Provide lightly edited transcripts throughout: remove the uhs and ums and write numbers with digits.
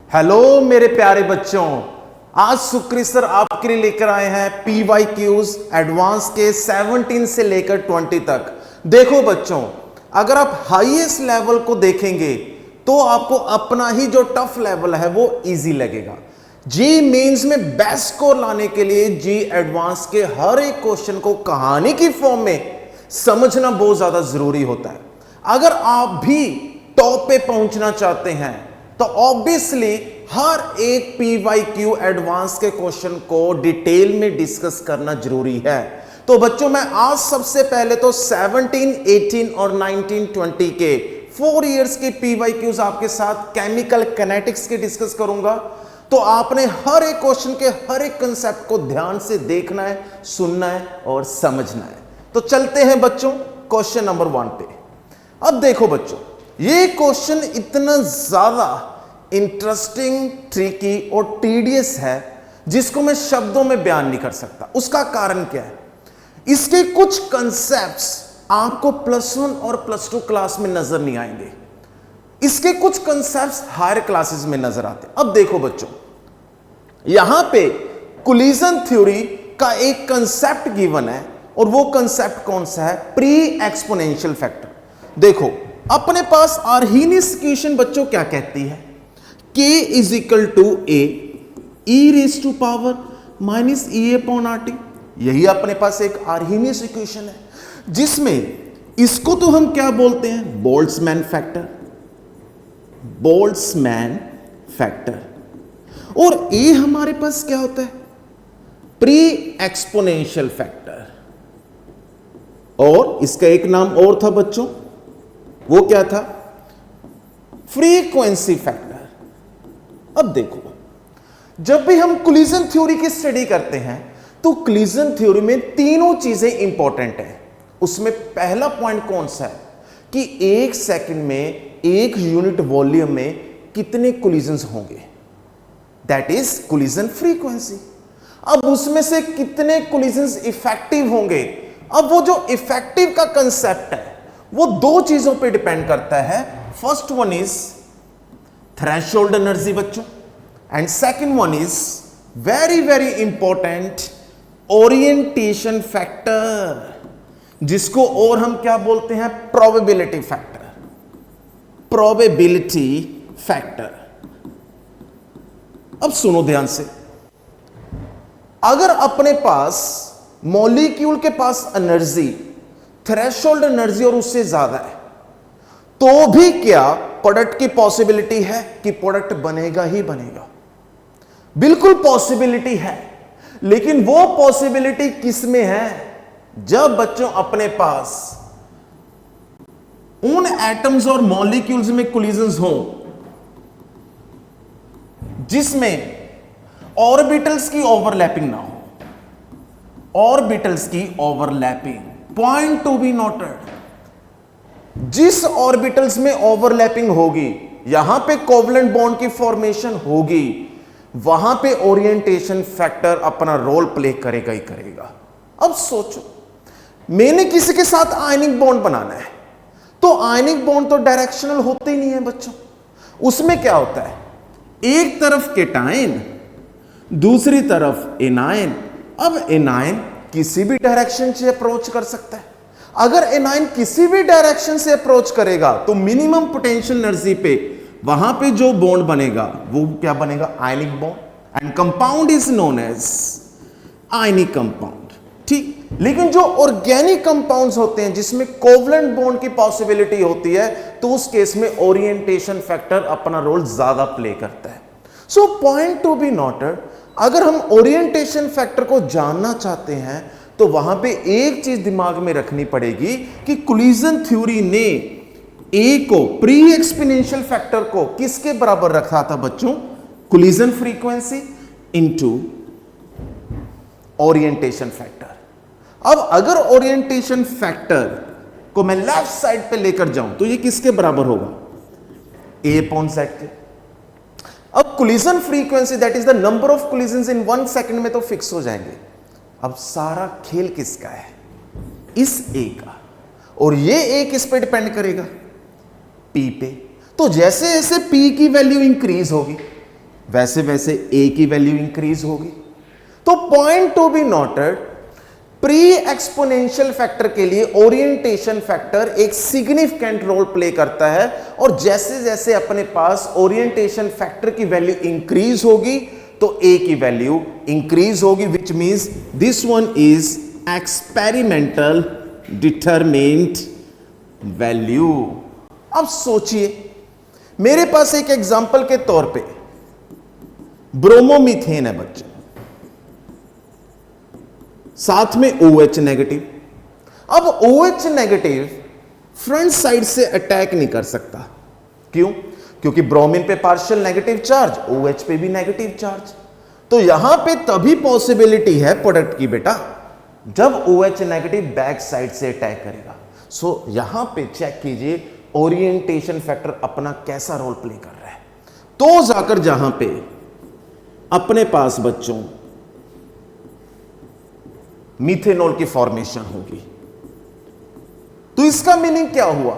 Hello मेरे प्यारे बच्चों, आज सुक्री सर आपके लिए लेकर आए हैं PYQs एडवांस के 17 से लेकर 20 तक। देखो बच्चों, अगर आप हाईएस्ट लेवल को देखेंगे तो आपको अपना ही जो टफ लेवल है वो इजी लगेगा। जी मेंस में बेस्ट स्कोर लाने के लिए जी एडवांस के हर एक क्वेश्चन को कहानी की फॉर्म में समझना बहुत ज्यादा जरूरी होता है। अगर आप भी टॉप पे पहुंचना चाहते हैं तो ऑब्वियसली हर एक PYQ एडवांस के क्वेश्चन को डिटेल में डिस्कस करना जरूरी है। तो बच्चों, मैं आज सबसे पहले तो 17, 18 और 19, 20 के 4 इयर्स के PYQs आपके साथ केमिकल काइनेटिक्स के डिस्कस करूंगा। तो आपने हर एक क्वेश्चन के हर एक कंसेप्ट को ध्यान से देखना है, सुनना है और समझना है। तो चलते हैं बच्चों क्वेश्चन नंबर 1 पे। अब देखो बच्चों, ये क्वेश्चन इतना ज्यादा इंटरेस्टिंग, ट्रिकी और टीडियस है जिसको मैं शब्दों में बयान नहीं कर सकता। उसका कारण क्या है? इसके कुछ कंसेप्ट्स आपको +1 और +2 क्लास में नजर नहीं आएंगे। इसके कुछ कंसेप्ट्स हायर क्लासेस में नजर आते हैं। अब देखो बच्चों, यहां पे कोलिजन थ्योरी का एक कंसेप्ट गिवन है और वो कंसेप्ट कौन सा है? Pre exponential factor. देखो, अपने पास आर्हीनियस इक्वेशन बच्चों क्या कहती है? K is equal to A e raise to power minus E/RT। यही अपने पास एक आर्हीनियस इक्वेशन है जिसमें इसको तो हम क्या बोलते हैं? Boltzmann factor. Boltzmann factor. और A हमारे पास क्या होता है? Pre exponential factor. और इसका एक नाम और था बच्चों, वो क्या था? Frequency factor. अब देखो, जब भी हम कोलिजन थ्योरी की स्टडी करते हैं तो कोलिजन थ्योरी में तीनों चीजें इंपॉर्टेंट है। उसमें पहला पॉइंट कौन सा है कि 1 सेकंड में 1 यूनिट वॉल्यूम में कितने कोलिजन्स होंगे, दैट इज कोलिजन फ्रीक्वेंसी। अब उसमें से कितने कोलिजन्स इफेक्टिव होंगे। अब वो जो इफेक्टिव का कंसेप्ट है वो 2 चीजों पे डिपेंड करता है। First one is threshold energy बच्चों, and second one is very very important orientation factor, जिसको और हम क्या बोलते हैं? Probability factor. Probability factor. अब सुनो ध्यान से, अगर अपने पास मॉलिक्यूल के पास एनर्जी थ्रेशोल्ड एनर्जी और उससे ज्यादा है तो भी क्या प्रोडक्ट की पॉसिबिलिटी है कि प्रोडक्ट बनेगा ही बनेगा? बिल्कुल पॉसिबिलिटी है, लेकिन वो पॉसिबिलिटी किस में है? जब बच्चों अपने पास उन एटम्स और मॉलिक्यूल्स में कोलिजन्स हो जिसमें ऑर्बिटल्स की ओवरलैपिंग ना हो। ऑर्बिटल्स की overlapping, point to be noted. जिस ऑर्बिटल्स में ओवरलैपिंग होगी, यहां पे कोवलेंट बॉन्ड की फॉर्मेशन होगी, वहां पे ओरिएंटेशन फैक्टर अपना रोल प्ले करेगा ही करेगा। अब सोचो, मैंने किसी के साथ आयनिक बॉन्ड बनाना है तो आयनिक बॉन्ड तो डायरेक्शनल होते ही नहीं है बच्चों। उसमें क्या होता है? एक तरफ केटायन, दूसरी तरफ एनायन। अब एनायन किसी भी डायरेक्शन से अप्रोच कर सकता है। अगर एनायन किसी भी डायरेक्शन से अप्रोच करेगा तो मिनिमम पोटेंशियल एनर्जी पे वहां पे जो बॉन्ड बनेगा वो क्या बनेगा? Ionic bond. And compound is known as ionic compound. ठीक, लेकिन जो ऑर्गेनिक कंपाउंड्स होते हैं जिसमें कोवलेंट बॉन्ड की पॉसिबिलिटी होती है तो उस केस में ओरिएंटेशन फैक्टर अपना रोल ज्यादा प्ले करता है। So point to be noted, अगर हम ओरिएंटेशन फैक्टर को जानना चाहते हैं तो वहां पे एक चीज दिमाग में रखनी पड़ेगी कि कोलिजन थ्योरी ने ए को, प्री एक्सपोनेंशियल फैक्टर को किसके बराबर रखा था बच्चों? Collision frequency into orientation factor. अब अगर ओरिएंटेशन फैक्टर को मैं लेफ्ट साइड पे लेकर जाऊं तो ये किसके बराबर होगा? A/Z के। अब collision frequency that is the number of collisions in 1 second में तो फिक्स हो जाएंगे। अब सारा खेल किसका है? इस A का। और ये A किस पे डिपेंड करेगा? P पे। तो जैसे जैसे P की वैल्यू इंक्रीज होगी, वैसे वैसे ए की वैल्यू इंक्रीज होगी। तो point to be noted, pre exponential factor के लिए ओरिएंटेशन फैक्टर एक सिग्निफिकेंट रोल प्ले करता है, और जैसे जैसे अपने पास ओरिएंटेशन फैक्टर की वैल्यू इंक्रीज होगी तो ए की वैल्यू इंक्रीज होगी, which means this one is experimental determined value. अब सोचिए, मेरे पास एक एग्जांपल के तौर पे ब्रोमोमीथेन है बच्चे, साथ में OH नेगेटिव। अब OH नेगेटिव फ्रंट साइड से अटैक नहीं कर सकता, क्यों? क्योंकि ब्रोमीन पे पार्शियल नेगेटिव चार्ज, OH पे भी नेगेटिव चार्ज। तो यहां पे तभी पॉसिबिलिटी है प्रोडक्ट की बेटा, जब OH नेगेटिव बैक साइड से अटैक करेगा। सो यहां पे चेक कीजिए ओरिएंटेशन फैक्टर अपना कैसा रोल प्ले कर रहा है। तो जाकर जहां पे अपने पास बच्चों मीथेनॉल की फॉर्मेशन होगी, तो इसका मीनिंग क्या हुआ?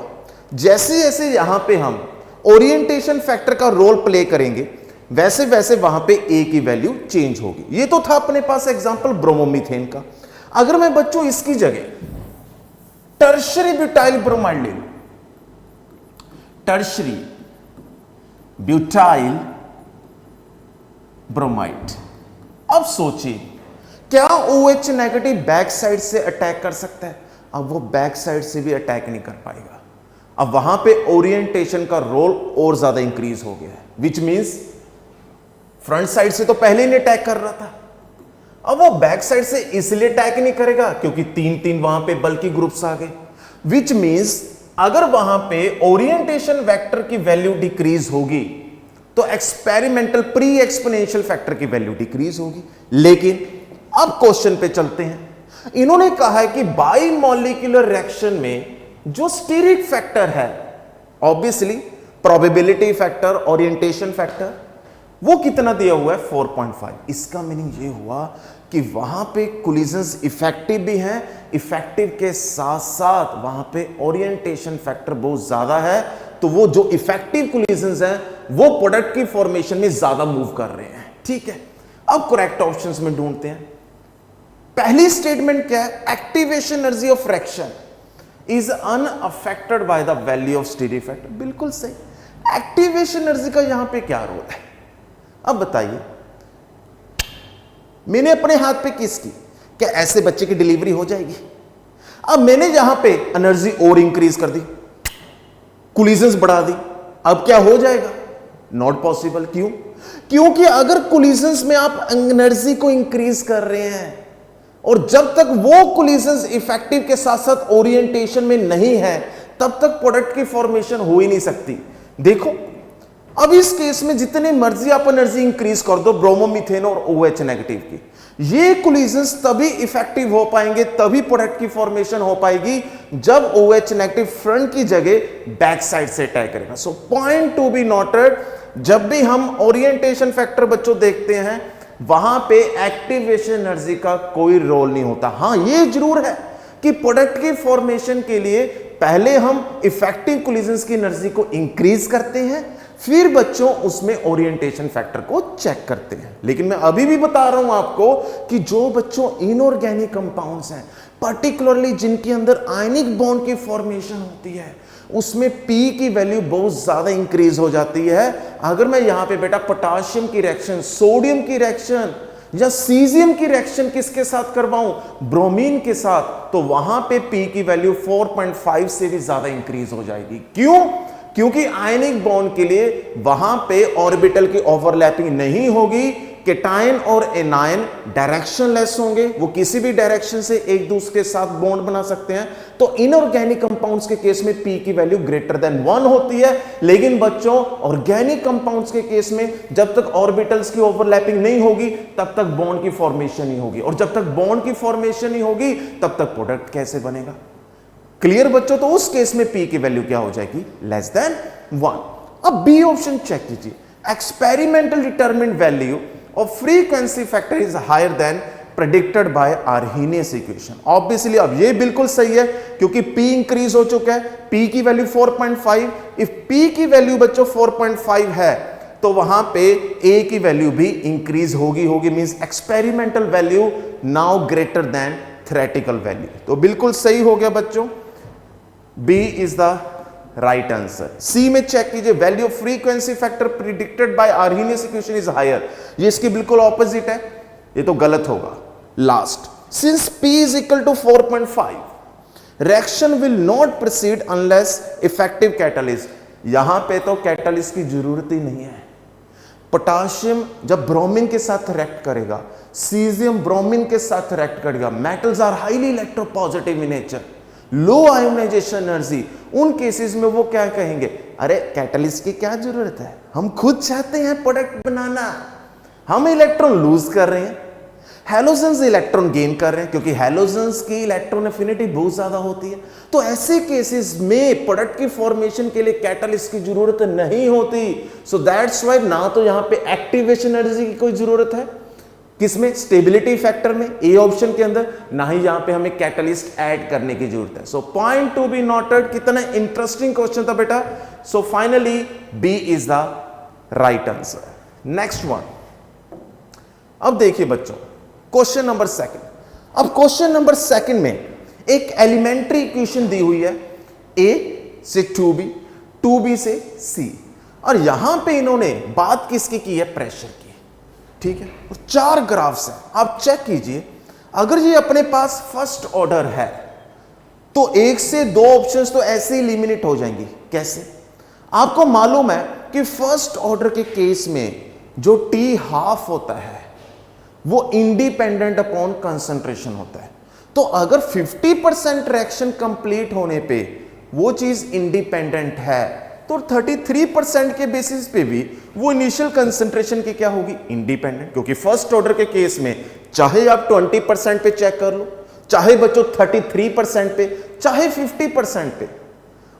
जैसे जैसे यहां पे हम ओरिएंटेशन फैक्टर का रोल प्ले करेंगे, वैसे वैसे वहां पे ए की वैल्यू चेंज होगी। ये तो था अपने पास एग्जांपल ब्रोमोमीथेन का। अगर मैं बच्चों इसकी जगह टर्शरी ब्यूटाइल ब्रोमाइड ले लूं, टर्शरी ब्यूटाइल ब्रोमाइड, अब सोचिए क्या OH नेगेटिव बैक साइड से अटैक कर सकता है? अब वो बैक साइड से भी अटैक नहीं कर पाएगा। अब वहां पे ओरिएंटेशन का रोल और ज्यादा इंक्रीज हो गया है, विच मींस फ्रंट साइड से तो पहले ही अटैक कर रहा था, अब वो बैक साइड से इसलिए अटैक नहीं करेगा क्योंकि तीन तीन वहां पे बल्कि ग्रुप्स आ गए, विच मींस अगर वहां पे ओरिएंटेशन वेक्टर की वैल्यू डिक्रीज होगी तो एक्सपेरिमेंटल प्री एक्सपोनेंशियल फैक्टर की वैल्यू डिक्रीज होगी। लेकिन अब क्वेश्चन पे चलते हैं। इन्होंने कहा है कि बाई मॉलिक्यूलर रिएक्शन में जो स्टीरिक फैक्टर है, obviously probability factor, orientation factor, वो कितना दिया हुआ है? 4.5। इसका मीनिंग ये हुआ कि वहां पे कोलिजन्स इफेक्टिव भी हैं, इफेक्टिव के साथ साथ वहां पे ओरिएंटेशन फैक्टर बहुत ज्यादा है, तो वो जो इफेक्टिव कोलिजन्स हैं वो प्रोडक्ट की फॉर्मेशन में ज्यादा मूव कर रहे हैं। ठीक है, अब करेक्ट ऑप्शंस में ढूंढते हैं। पहली स्टेटमेंट क्या है? Activation energy of fraction is unaffected by the value of steric factor. बिल्कुल सही। एक्टिवेशन एनर्जी का यहां पे क्या रोल है? अब बताइए, मैंने अपने हाथ पे किस की, क्या ऐसे बच्चे की डिलीवरी हो जाएगी? अब मैंने यहां पे एनर्जी और इंक्रीज कर दी, कोलिजन्स बढ़ा दी, अब क्या हो जाएगा? Not possible. क्यों? क्योंकि अगर कोलिजन्स में आप एनर्जी को इंक्रीज कर रहे हैं और जब तक वो कोलिजन्स इफेक्टिव के साथ साथ ओरिएंटेशन में नहीं है, तब तक प्रोडक्ट की फॉर्मेशन हो ही नहीं सकती। देखो, अब इस केस में जितने मर्जी आप एनर्जी इंक्रीज कर दो ब्रोमोमीथेन और OH नेगेटिव की, ये कोलिजन्स तभी इफेक्टिव हो पाएंगे, तभी प्रोडक्ट की फॉर्मेशन हो पाएगी जब OH नेगेटिव फ्रंट की जगह बैक साइड से अटैक करेगा। सो पॉइंट टू बी नोटेड, जब भी हम ओरिएंटेशन फैक्टर बच्चों देखते हैं वहां पे एक्टिवेशन एनर्जी का कोई रोल नहीं होता। हां, ये जरूर है कि प्रोडक्ट की फॉर्मेशन के लिए पहले हम इफेक्टिव कोलिजन्स की एनर्जी को इंक्रीज करते हैं, फिर बच्चों उसमें ओरिएंटेशन फैक्टर को चेक करते हैं। लेकिन मैं अभी भी बता रहा हूं आपको कि जो बच्चों इनऑर्गेनिक कंपाउंड्स हैं, पर्टिकुलरली जिनके अंदर आयनिक बॉन्ड की फॉर्मेशन होती है, उसमें P की वैल्यू बहुत ज्यादा इंक्रीज हो जाती है। अगर मैं यहां पे बेटा पोटाशियम की रिएक्शन, सोडियम की रिएक्शन या सीजियम की रिएक्शन किसके साथ करवाऊं? ब्रोमीन के साथ, तो वहां पे P की वैल्यू 4.5 से भी ज्यादा इंक्रीज हो जाएगी। क्यों? क्योंकि आयनिक बॉन्ड के लिए वहां पे ऑर्बिटल की ओवरलैपिंग नहीं होगी, केटायन और एनायन डायरेक्शनलेस होंगे, वो किसी भी डायरेक्शन से एक दूसरे के साथ बॉन्ड बना सकते हैं। तो इनऑर्गेनिक कंपाउंड्स के केस में P की वैल्यू ग्रेटर देन 1 होती है। लेकिन बच्चों ऑर्गेनिक कंपाउंड्स के केस में जब तक ऑर्बिटल्स की ओवरलैपिंग नहीं होगी तब तक बॉन्ड की फॉर्मेशन नहीं होगी, और जब तक बॉन्ड की फॉर्मेशन नहीं होगी तब तक प्रोडक्ट कैसे बनेगा? क्लियर बच्चों? तो उस केस में P की वैल्यू क्या हो जाएगी? Less than 1। अब बी ऑप्शन चेक कीजिए, experimental determined value of frequency factor is higher than predicted by Arrhenius equation. Obviously अब ये बिल्कुल सही है क्योंकि P इंक्रीज हो चुका है, P की वैल्यू 4.5। इफ P की वैल्यू बच्चों 4.5 है तो वहां पे ए की वैल्यू भी इंक्रीज होगी means experimental value now greater than theoretical value. तो बिल्कुल सही हो गया बच्चों, B is the right answer. C में चेक कीजिए, value of frequency factor predicted by Arrhenius equation is higher, ये इसके बिल्कुल ऑपोजिट है, ये तो गलत होगा। Last, since P is equal to 4.5 reaction will not proceed unless effective catalyst. यहां पे तो कैटलिस्ट की जरूरत ही नहीं है। पोटाशियम जब ब्रोमीन के साथ रिएक्ट करेगा, सीजियम ब्रोमीन के साथ रिएक्ट करेगा, metals are highly electropositive in nature, low ionisation energy, उन केसेस में वो क्या कहेंगे, अरे कैटलिस्ट की क्या जरूरत है, हम खुद चाहते हैं प्रोडक्ट बनाना, हम इलेक्ट्रॉन लूज कर रहे हैं, हैलोजेंस इलेक्ट्रॉन गेन कर रहे हैं, क्योंकि हैलोजेंस की इलेक्ट्रॉन एफिनिटी बहुत ज्यादा होती है। तो ऐसे केसेस में प्रोडक्ट की फॉर्मेशन के लिए कैटलिस्ट की जरूरत नहीं होती। सो दैट्स व्हाई ना तो यहां पे एक्टिवेशन एनर्जी की कोई जरूरत है, किसमें, स्टेबिलिटी फैक्टर में, ए ऑप्शन के अंदर, ना ही यहां पे हमें कैटलिस्ट ऐड करने की जरूरत है। So point to be noted. कितना इंटरेस्टिंग क्वेश्चन था बेटा। So finally B is the right answer. Next one, अब देखिए बच्चों क्वेश्चन नंबर सेकंड। अब क्वेश्चन नंबर सेकंड में एक एलिमेंट्री इक्वेशन दी हुई है, ए से 2b, 2b से c, और यहां पे इन्होंने बात किसकी की है, प्रेशर की, ठीक है, और 4 ग्राफ्स हैं। आप चेक कीजिए, अगर ये अपने पास फर्स्ट ऑर्डर है तो 1 से 2 ऑप्शंस तो ऐसे ही एलिमिनेट हो जाएंगी। कैसे, आपको मालूम है कि फर्स्ट ऑर्डर के केस में जो T हाफ होता है वो इंडिपेंडेंट अपॉन कंसंट्रेशन होता है। तो अगर 50% रिएक्शन कंप्लीट होने पे वो चीज इंडिपेंडेंट है, तो 33% के बेसिस पे भी वो इनिशियल कंसंट्रेशन की क्या होगी, इंडिपेंडेंट। क्योंकि फर्स्ट ऑर्डर के केस में चाहे आप 20% पे चेक कर लो, चाहे बच्चों 33% पे, चाहे 50% पे,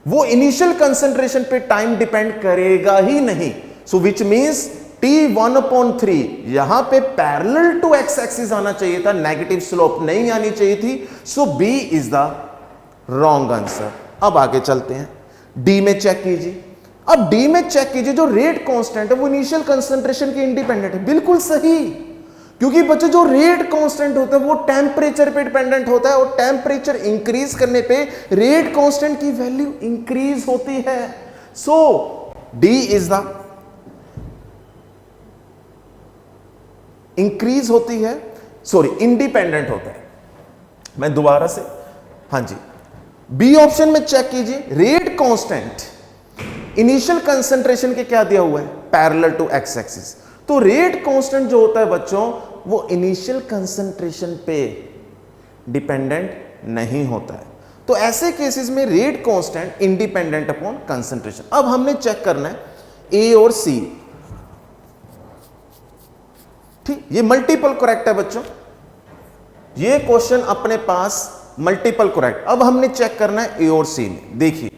वो इनिशियल कंसंट्रेशन पे टाइम डिपेंड करेगा ही नहीं। सो विच मींस T1/3 यहां पे पैरेलल टू एक्स एक्सिस आना चाहिए था, नेगेटिव स्लोप नहीं आनी चाहिए थी। सो B is the wrong answer. अब आगे चलते हैं, D में चेक कीजिए। अब D में चेक कीजिए, जो रेट कांस्टेंट है वो इनिशियल कंसंट्रेशन के इंडिपेंडेंट है। बिल्कुल सही, क्योंकि बच्चों जो रेट कांस्टेंट होता है वो टेम्परेचर पे डिपेंडेंट होता है, और टेम्परेचर इंक्रीज करने पे रेट कांस्टेंट की वैल्यू इंक्रीज होती है। सो D इज द इंक्रीज होती है, सॉरी इंडिपेंडेंट होता है। मैं दोबारा से, हां जी, बी ऑप्शन में चेक कीजिए, रेट कांस्टेंट इनिशियल कंसंट्रेशन के क्या दिया हुआ है, पैरेलल टू एक्स एक्सिस। तो रेट कांस्टेंट जो होता है बच्चों वो इनिशियल कंसंट्रेशन पे डिपेंडेंट नहीं होता है। तो ऐसे केसेस में rate constant independent upon concentration. अब हमने चेक करना है ए और सी, ठीक, ये मल्टीपल करेक्ट है बच्चों, ये क्वेश्चन अपने पास मल्टीपल करेक्ट। अब हमने चेक करना है ए और सी में। देखिए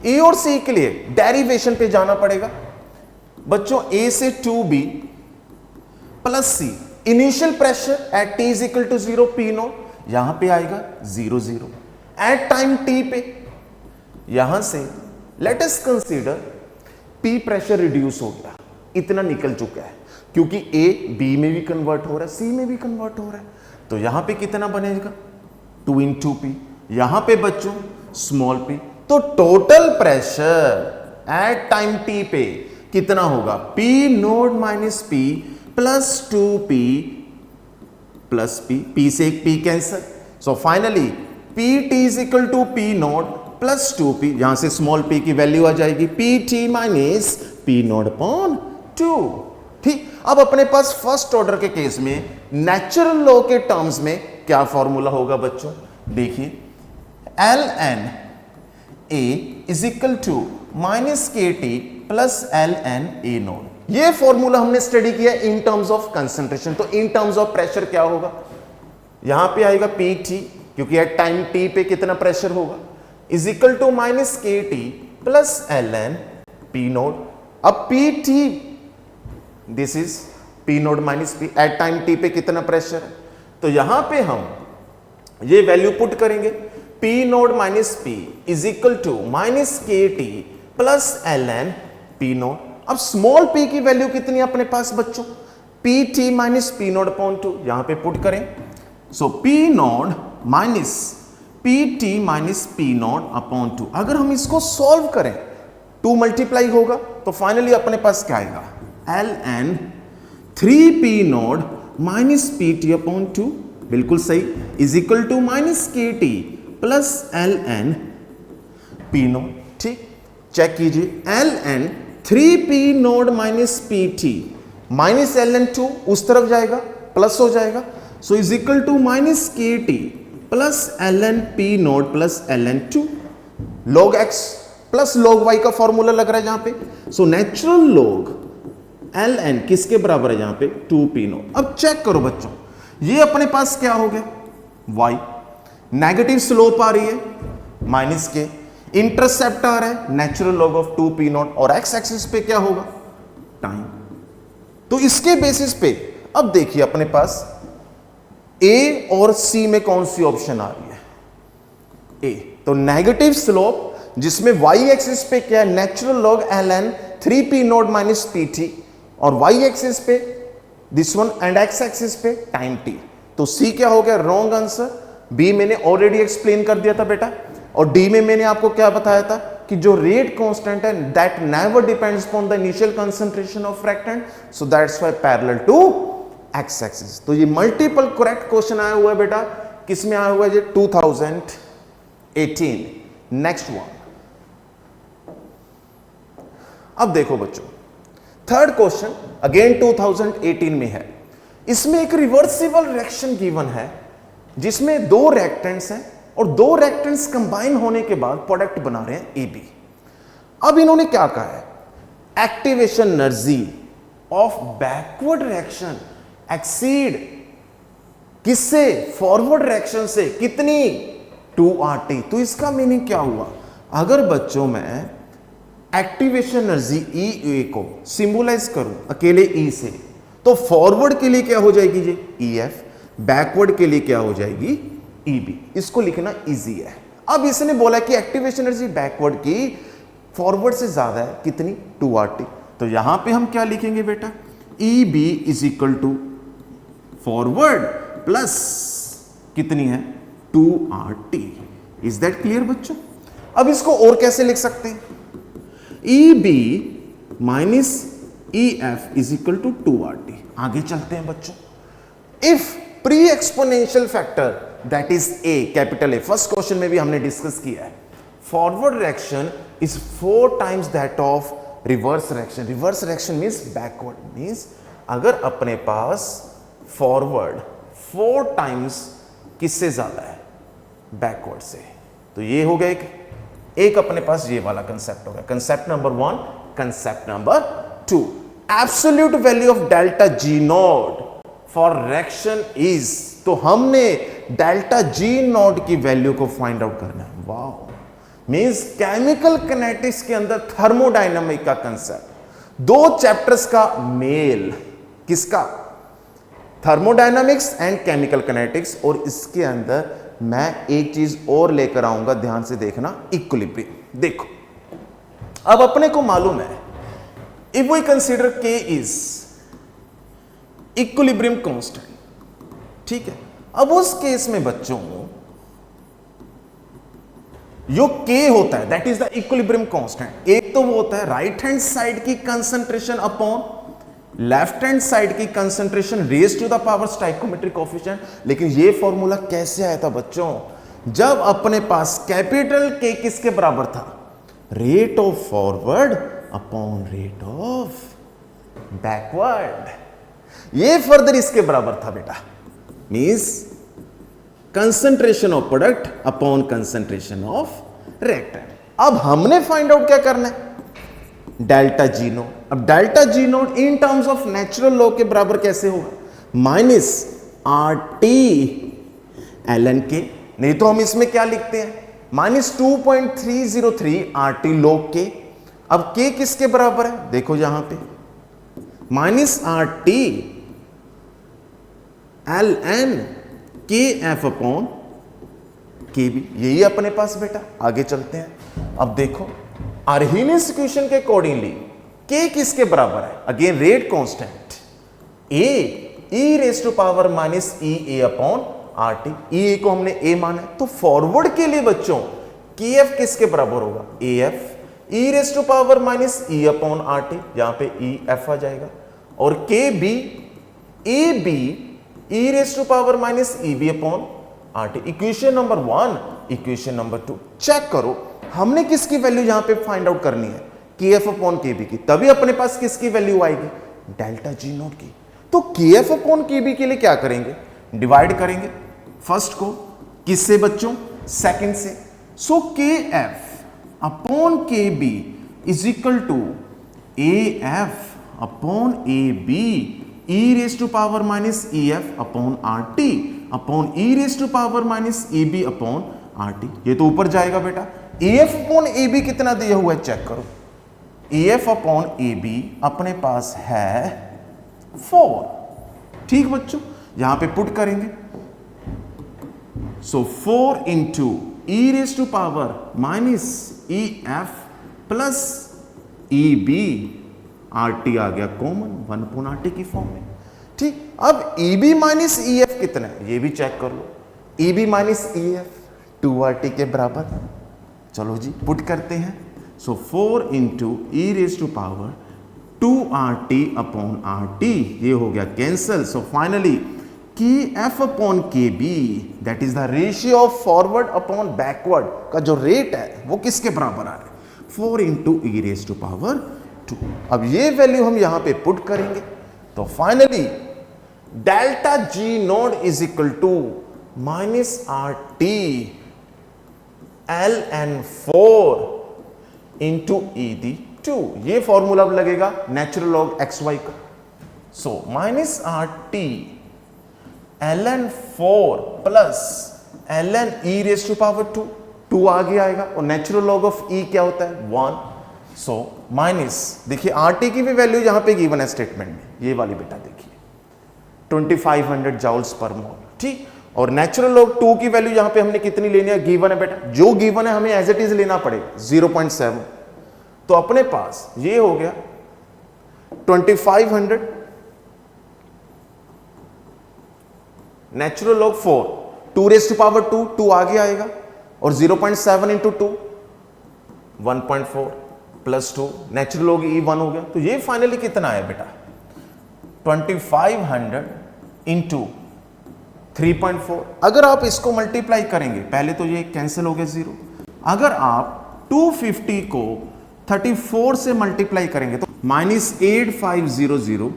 ए और सी के लिए डेरिवेशन पे जाना पड़ेगा बच्चों। ए से 2b plus C, initial pressure at T is equal to 0 P0, यहां पे आएगा 0 0। एट टाइम T पे यहां से let us consider P pressure reduce हो गया, इतना निकल चुका है, क्योंकि A B में भी कन्वर्ट हो रहा है, C में भी कन्वर्ट हो रहा है। तो यहां पे कितना बनेगा, 2 into P, यहां पे बच्चों स्मॉल p। तो total pressure at time T पे कितना होगा, P naught minus P plus 2P plus P, P से एक P cancel. So finally PT is equal to P naught plus 2P, यहां से स्मॉल p की वैल्यू आ जाएगी PT minus P naught upon 2। ठीक, अब अपने पास फर्स्ट ऑर्डर के केस में नेचुरल लॉ के टर्म्स में क्या फॉर्मूला होगा बच्चों, देखिए ln A is equal to minus KT plus ln A naught. ये फॉर्मूला हमने स्टडी किया इन टर्म्स ऑफ कंसंट्रेशन। तो इन टर्म्स ऑफ प्रेशर क्या होगा, यहां पे आएगा PT, क्योंकि एट टाइम T पे कितना प्रेशर होगा, is equal to minus KT plus ln P naught. अब PT this is P naught minus P, at time T पे कितना प्रेशर है, तो यहां पे हम ये वैल्यू पुट करेंगे, P naught minus P is equal to minus KT plus ln P naught. अब स्मॉल p की वैल्यू कितनी है अपने पास बच्चों, P T minus P naught upon 2, यहां पे पुट करें। So P naught minus P T minus P naught upon 2। अगर हम इसको सॉल्व करें 2 मल्टीप्लाई होगा तो फाइनली अपने पास क्या आएगा, L N 3p naught minus P T upon 2, बिल्कुल सही, is equal to minus K T plus L N P naught. ठीक, चेक कीजिए, L N 3p naught minus P T minus L N 2 उस तरफ जाएगा, प्लस हो जाएगा, so is equal to minus K T plus L N P naught plus L N 2, log X plus log Y का formula लग रहा है जहां पे। So natural log L N किसके बराबर है यहां पे, 2p नॉट। अब चेक करो बच्चों, ये अपने पास क्या हो गया, y, नेगेटिव स्लोप आ रही है माइनस के, इंटरसेप्ट आ रहा है natural log of 2p not, और एक्स एक्सिस पे क्या होगा, टाइम। तो इसके बेसिस पे अब देखिए अपने पास ए और सी में कौन सी ऑप्शन आ रही है, ए। तो नेगेटिव स्लोप जिसमें वाई एक्सिस पे क्या है, natural log L N 3p naught minus P T, और वाई एक्सिस पे this one, and X axis पे टाइम टी। तो सी क्या हो गया, रॉन्ग आंसर। बी मैंने ऑलरेडी एक्सप्लेन कर दिया था बेटा, और डी में मैंने आपको क्या बताया था कि जो रेट कांस्टेंट है that never depends upon the initial concentration of reactant, so that's why parallel to x axis. तो ये मल्टीपल करेक्ट क्वेश्चन आया हुआ है बेटा, किसमें आया हुआ है ये, 2018। नेक्स्ट वन, अब देखो बच्चों, थर्ड क्वेश्चन अगेन 2018 में है। इसमें एक रिवर्सिबल रिएक्शन गिवन है जिसमें 2 रिएक्टेंट्स हैं और 2 रिएक्टेंट्स कंबाइन होने के बाद प्रोडक्ट बना रहे हैं AB। अब इन्होंने क्या कहा है, activation energy of backward reaction exceed किससे, फॉरवर्ड रिएक्शन से, कितनी, 2RT। तो इसका मीनिंग क्या हुआ, अगर बच्चों मैं एक्टिवेशन एनर्जी E को सिंबलाइज करूं अकेले E से, तो फॉरवर्ड के लिए क्या हो जाएगी ये EF, बैकवर्ड के लिए क्या हो जाएगी EB। इसको लिखना इजी है। अब इसने बोला कि एक्टिवेशन एनर्जी बैकवर्ड की फॉरवर्ड से ज्यादा है, कितनी, 2RT। तो यहां पे हम क्या लिखेंगे बेटा, EB is equal to forward plus कितनी है, 2RT। इज दैट क्लियर बच्चों। अब इसको और कैसे लिख सकते हैं, EB minus EF is equal to 2RT। आगे चलते हैं बच्चों। If pre exponential factor that is A, capital A, first question में भी हमने डिस्कस किया है, forward reaction is 4 times that of reverse reaction. Reverse reaction means backward, means अगर अपने पास फॉरवर्ड 4 टाइम्स किससे ज्यादा है, बैकवर्ड से, तो ये हो गया एक अपने पास ये वाला कंसेप्ट हो गया, concept number 1। Concept number 2, absolute value of delta G not for reaction is, तो हमने डेल्टा जी नॉट की वैल्यू को फाइंड आउट करना है। वाओ, मींस केमिकल किनेटिक्स के अंदर थर्मोडायनामिक का कंसेप्ट, 2 चैप्टर्स का मेल, किसका, थर्मोडायनामिक्स एंड केमिकल किनेटिक्स, और इसके अंदर मैं एक चीज और लेकर आऊंगा, ध्यान से देखना, इक्विलिब्रियम। देखो अब अपने को मालूम है, if we consider K is equilibrium constant, ठीक है। अब उस केस में बच्चों जो K होता है that is the equilibrium constant, एक तो वो होता है राइट हैंड साइड की concentration upon left hand side की concentration raise to the power stoichiometric coefficient. लेकिन ये फॉर्मूला कैसे आया था बच्चों, जब अपने पास कैपिटल K किसके बराबर था, rate of forward upon rate of backward. ये फर्दर इसके बराबर था बेटा, means concentration of product upon concentration of reactant. अब हमने फाइंड आउट क्या करना है, डेल्टा जी नोट। अब delta G note in terms of natural law के बराबर कैसे होगा, माइनस RT ln K। नहीं तो हम इसमें क्या लिखते हैं, माइनस 2.303 RT log K। अब K किसके बराबर है, देखो यहां पे minus RT ln KF upon KB, यही अपने पास बेटा। आगे चलते हैं। अब देखो आर्हेनियस इक्वेशन के अकॉर्डिंगली के किसके बराबर है, again rate constant A raise to power minus E A upon R T, E को हमने ए माना है, तो फॉरवर्ड के लिए बच्चों के एफ किसके बराबर होगा, A F E raise to power minus E upon R T, यहां पे ई एफ आ जाएगा, और K B A B E raise to power minus E B upon R T. Equation number 1, equation number 2 check करो, हमने किसकी value यहां पे फाइंड आउट करनी है, के एफ अपॉन के बी की, तभी अपने पास किसकी वैल्यू आएगी, डेल्टा जी नोट की। तो के एफ अपॉन के बी के लिए क्या करेंगे, डिवाइड करेंगे फर्स्ट को किससे बच्चों, सेकंड से। So K F upon K B is equal to A F upon A B E raise to power minus E F upon R T upon E raise to power minus A B upon R T. ये तो ऊपर जाएगा बेटा, A F upon A B कितना दिया हुआ है check करो, A F upon A B अपने पास है 4, ठीक बच्चों, यहां पे पुट करेंगे, so 4 into E raise to power minus E F plus E B, R T आ गया कॉमन 1 अपॉन आर टी की फॉर्म में, ठीक। अब E B minus E F कितना है ये भी चेक कर लो, E B minus E F 2 R T के बराबर, चलो जी पुट करते हैं, so 4 into E raise to power 2 R T upon R T, ये हो गया cancel. So finally K F upon K B that is the ratio of forward upon backward का जो रेट है वो किसके बराबर आ रहा है, 4 into E raise to power 2। अब ये वैल्यू हम यहां पे पुट करेंगे, तो finally delta G naught is equal to minus R T L N 4 into E दी 2, ये फॉर्मूला लगेगा नेचुरल लॉग एक्स वाई का। So minus R T L N 4 plus L N E raise to power 2 आगे आएगा, और natural log of ई क्या होता है 1। सो माइनस देखिए आर टी की भी वैल्यू यहां पे गिवन है स्टेटमेंट में, ये वाली बेटा देखिए 2500 जाउल्स पर मोल, ठीक। और नेचुरल लॉग 2 की वैल्यू यहां पे हमने कितनी लेनी है, गिवन है बेटा, जो गिवन है हमें एज इट इज लेना पड़ेगा 0.7, तो अपने पास ये हो गया 2500 natural log 4 2 raise to power 2 आगे आएगा, और 0.7 into 2 1.4 plus 2 natural log E 1 हो गया, तो ये फाइनली कितना आया बेटा 2500 इंटू 3.4। अगर आप इसको मल्टीप्लाई करेंगे, पहले तो ये कैंसिल हो गया 0, अगर आप 250 को 34 से मल्टीप्लाई करेंगे तो -8500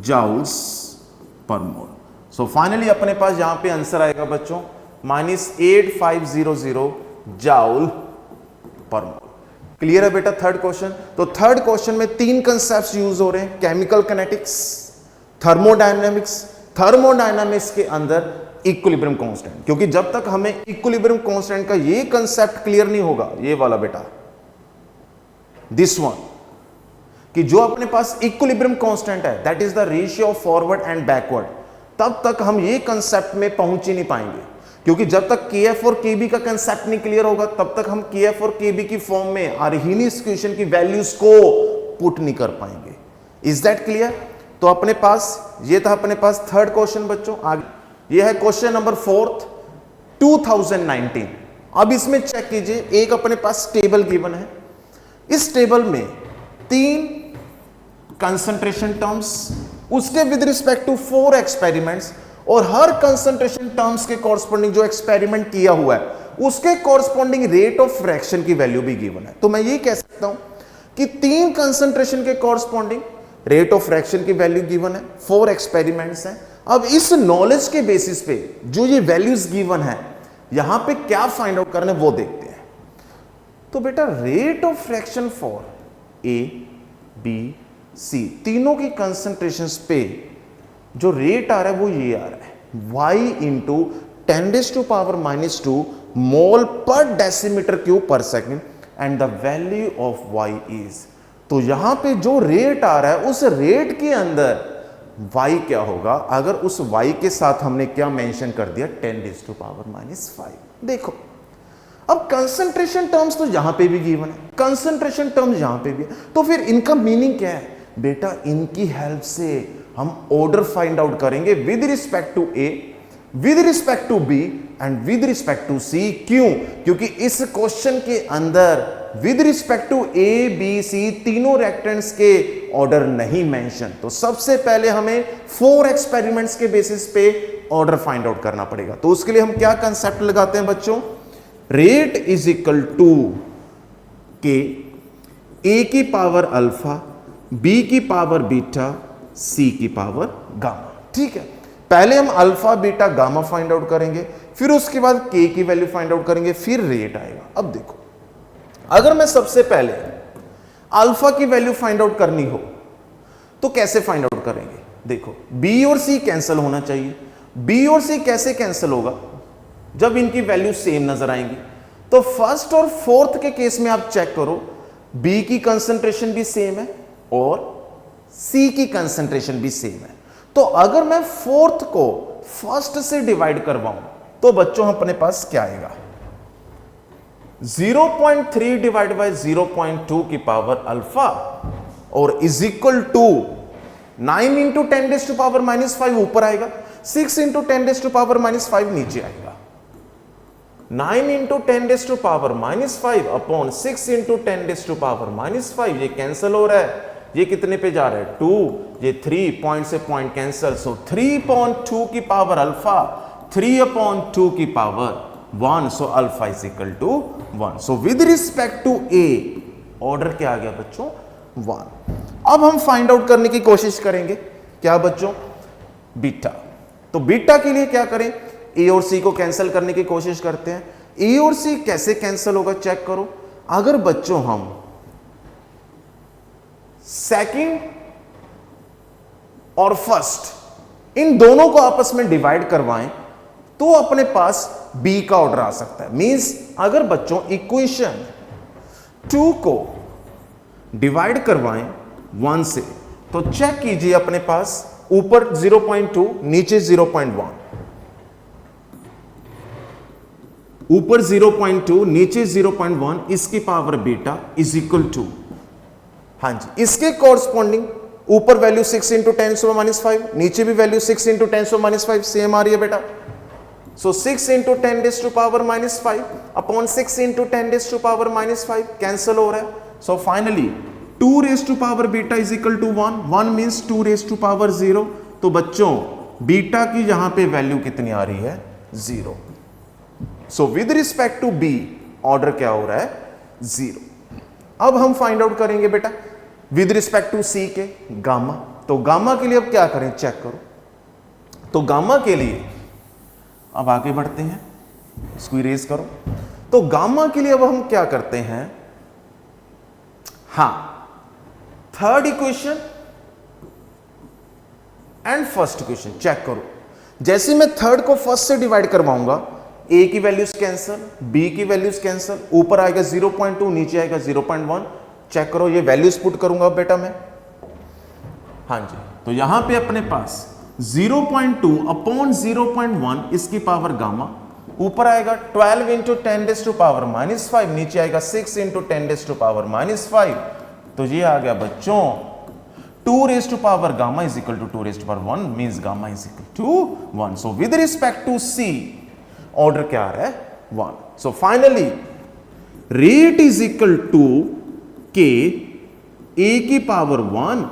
जाउल्स पर मोल। सो फाइनली अपने पास यहां पे आंसर आएगा बच्चों -8500 जाउल पर मोल। क्लियर है बेटा थर्ड क्वेश्चन। तो थर्ड क्वेश्चन में 3 कंसेप्ट्स यूज हो रहे हैं, केमिकल किनेटिक्स, थर्मोडायनामिक्स। थर्मोडायनामिक्स के अंदर इक्विलिब्रियम कांस्टेंट, क्योंकि जब तक हमें इक्विलिब्रियम कांस्टेंट का ये कंसेप्ट क्लियर नहीं होगा, ये वाला बेटा दिस वन, कि जो अपने पास इक्विलिब्रियम कांस्टेंट है that is the ratio of forward and backward, तब तक हम ये कंसेप्ट में पहुंच ही नहीं पाएंगे, क्योंकि जब तक के एफ और के बी का कंसेप्ट नहीं क्लियर होगा तब तक हम के एफ और के बी की फॉर्म में आर्हीनियस इक्वेशन की वैल्यूज को पुट नहीं कर पाएंगे। Is that clear? तो अपने पास ये था अपने पास थर्ड क्वेश्चन बच्चों। आगे ये है क्वेश्चन नंबर 4 2019। अब इसमें चेक कीजिए, एक अपने पास टेबल गिवन है, इस टेबल में 3 कंसंट्रेशन टर्म्स, उसके विद रिस्पेक्ट टू 4 एक्सपेरिमेंट्स, और हर कंसंट्रेशन टर्म्स के कॉरस्पॉन्डिंग जो एक्सपेरिमेंट किया हुआ है उसके कॉरस्पॉन्डिंग रेट ऑफ फ्रैक्शन की वैल्यू भी गिवन है। तो मैं ये कह सकता हूं कि 3 कंसंट्रेशन के कॉरस्पॉन्डिंग रेट ऑफ फ्रैक्शन की वैल्यू गिवन है, 4 एक्सपेरिमेंट्स हैं। अब इस नॉलेज के बेसिस पे जो ये वैल्यूज गिवन है यहां पे क्या फाइंड आउट करना है वो देखते हैं। तो बेटा rate of fraction for A B C तीनों की कंसंट्रेशंस पे जो रेट आ रहा है वो ये आ रहा है y इंटू 10⁻⁻² मोल पर डेसीमीटर क्यूब पर second, and the value of y is, तो यहां पे जो रेट आ रहा है उस रेट के अंदर y क्या होगा अगर उस y के साथ हमने क्या मेंशन कर दिया 10⁻⁵। देखो अब कंसंट्रेशन टर्म्स तो यहां पे भी गिवन है, कंसंट्रेशन टर्म्स यहां पे भी है, तो फिर इनका मीनिंग क्या है बेटा? इनकी हेल्प से हम ऑर्डर फाइंड आउट करेंगे with respect to A, with respect to B and with respect to C. क्यों? क्योंकि इस क्वेश्चन के अंदर with respect to A B C तीनों रिएक्टेंट्स के ऑर्डर नहीं मेंशन। तो सबसे पहले हमें 4 एक्सपेरिमेंट्स के बेसिस पे ऑर्डर फाइंड आउट करना पड़ेगा। तो उसके लिए हम क्या कंसेप्ट लगाते हैं बच्चों? Rate is equal to K A की पावर अल्फा, बी की पावर बीटा, सी की पावर गामा। ठीक है, पहले हम alpha beta gamma find out करेंगे, फिर उसके बाद के की वैल्यू फाइंड आउट करेंगे, फिर रेट आएगा। अब देखो, अगर मैं सबसे पहले अल्फा की वैल्यू फाइंड आउट करनी हो तो कैसे फाइंड आउट करेंगे? देखो, बी और सी कैंसिल होना चाहिए। बी और सी कैसे कैंसिल होगा? जब इनकी वैल्यू सेम नजर आएंगी। तो फर्स्ट और फोर्थ के केस में आप चेक करो, बी की कंसंट्रेशन भी सेम है और सी की कंसंट्रेशन भी सेम है। तो अगर मैं फोर्थ को फर्स्ट से डिवाइड करवाऊं तो बच्चों अपने पास क्या आएगा? 0.3 डिवाइड बाय 0.2 की पावर अल्फा और इज इक्वल टू 9 इंटू 10⁻⁻5 ऊपर आएगा, 6 इंटू 10⁻⁻5 नीचे आएगा। 9 इंटू 10⁻⁻5 अपॉन 6 इंटू 10⁻⁻5 ये कैंसिल हो रहा है। ये कितने पे जा रहा है? 2। ये 3 पॉइंट से पॉइंट कैंसिल। सो 3/2 की पावर अल्फा, 3/2 की power 1। So alpha is equal to 1। So with respect to A order क्या आ गया बच्चों? 1। अब हम फाइंड आउट करने की कोशिश करेंगे क्या बच्चों? बीटा। तो बीटा के लिए क्या करें? ए और सी को कैंसिल करने की कोशिश करते हैं। ए और सी कैसे कैंसिल होगा चेक करो। अगर बच्चों हम सेकंड और फर्स्ट इन दोनों को आपस में डिवाइड करवाएं तो अपने पास बी का ऑर्डर आ सकता है। मींस अगर बच्चों इक्वेशन 2 को डिवाइड करवाएं 1 से तो चेक कीजिए अपने पास ऊपर 0.2 नीचे 0.1, ऊपर 0.2 नीचे 0.1 इसकी power beta is equal to, हाँ जी, इसके कॉरस्पॉन्डिंग ऊपर वैल्यू 6 इंटू 10⁻⁻5, नीचे भी वैल्यू 6 इंटू 10⁻⁻5 सेम आ रही है बेटा। So 6 into 10⁻⁻5 upon 6 into 10⁻⁻5 cancel हो रहा है। So finally 2 raise to power beta is equal to 1, 1 means 2 raise to power 0। तो बच्चों बीटा की यहां पे वैल्यू कितनी आ रही है? 0। So with respect to B order क्या हो रहा है? 0। अब हम फाइंड आउट करेंगे बेटा विद रिस्पेक्ट टू सी के गामा। तो गामा के लिए अब क्या करें चेक करो। तो गामा के लिए अब आगे बढ़ते हैं, इसको इरेज करो। तो गामा के लिए अब हम क्या करते हैं? हां, third equation and first equation check करो। जैसे मैं थर्ड को फर्स्ट से डिवाइड करवाऊंगा, ए की वैल्यूज कैंसिल, बी की वैल्यूज कैंसिल, ऊपर आएगा 0.2 नीचे आएगा 0.1। चेक करो, ये वैल्यूज पुट करूंगा बेटा मैं, हाँ जी। तो यहां पे अपने पास 0.2 अपॉन 0.1 इसकी पावर गामा, ऊपर आएगा 12 इंटू 10⁻⁻5 नीचे आएगा 6 इंटू 10⁻⁻5। तो ये आ गया बच्चों 2 raise to power gamma is equal to 2 raise to power 1 means gamma is equal to 1। So with respect to C order क्या आ रहा है? 1। So finally rate is equal to K A की पावर 1,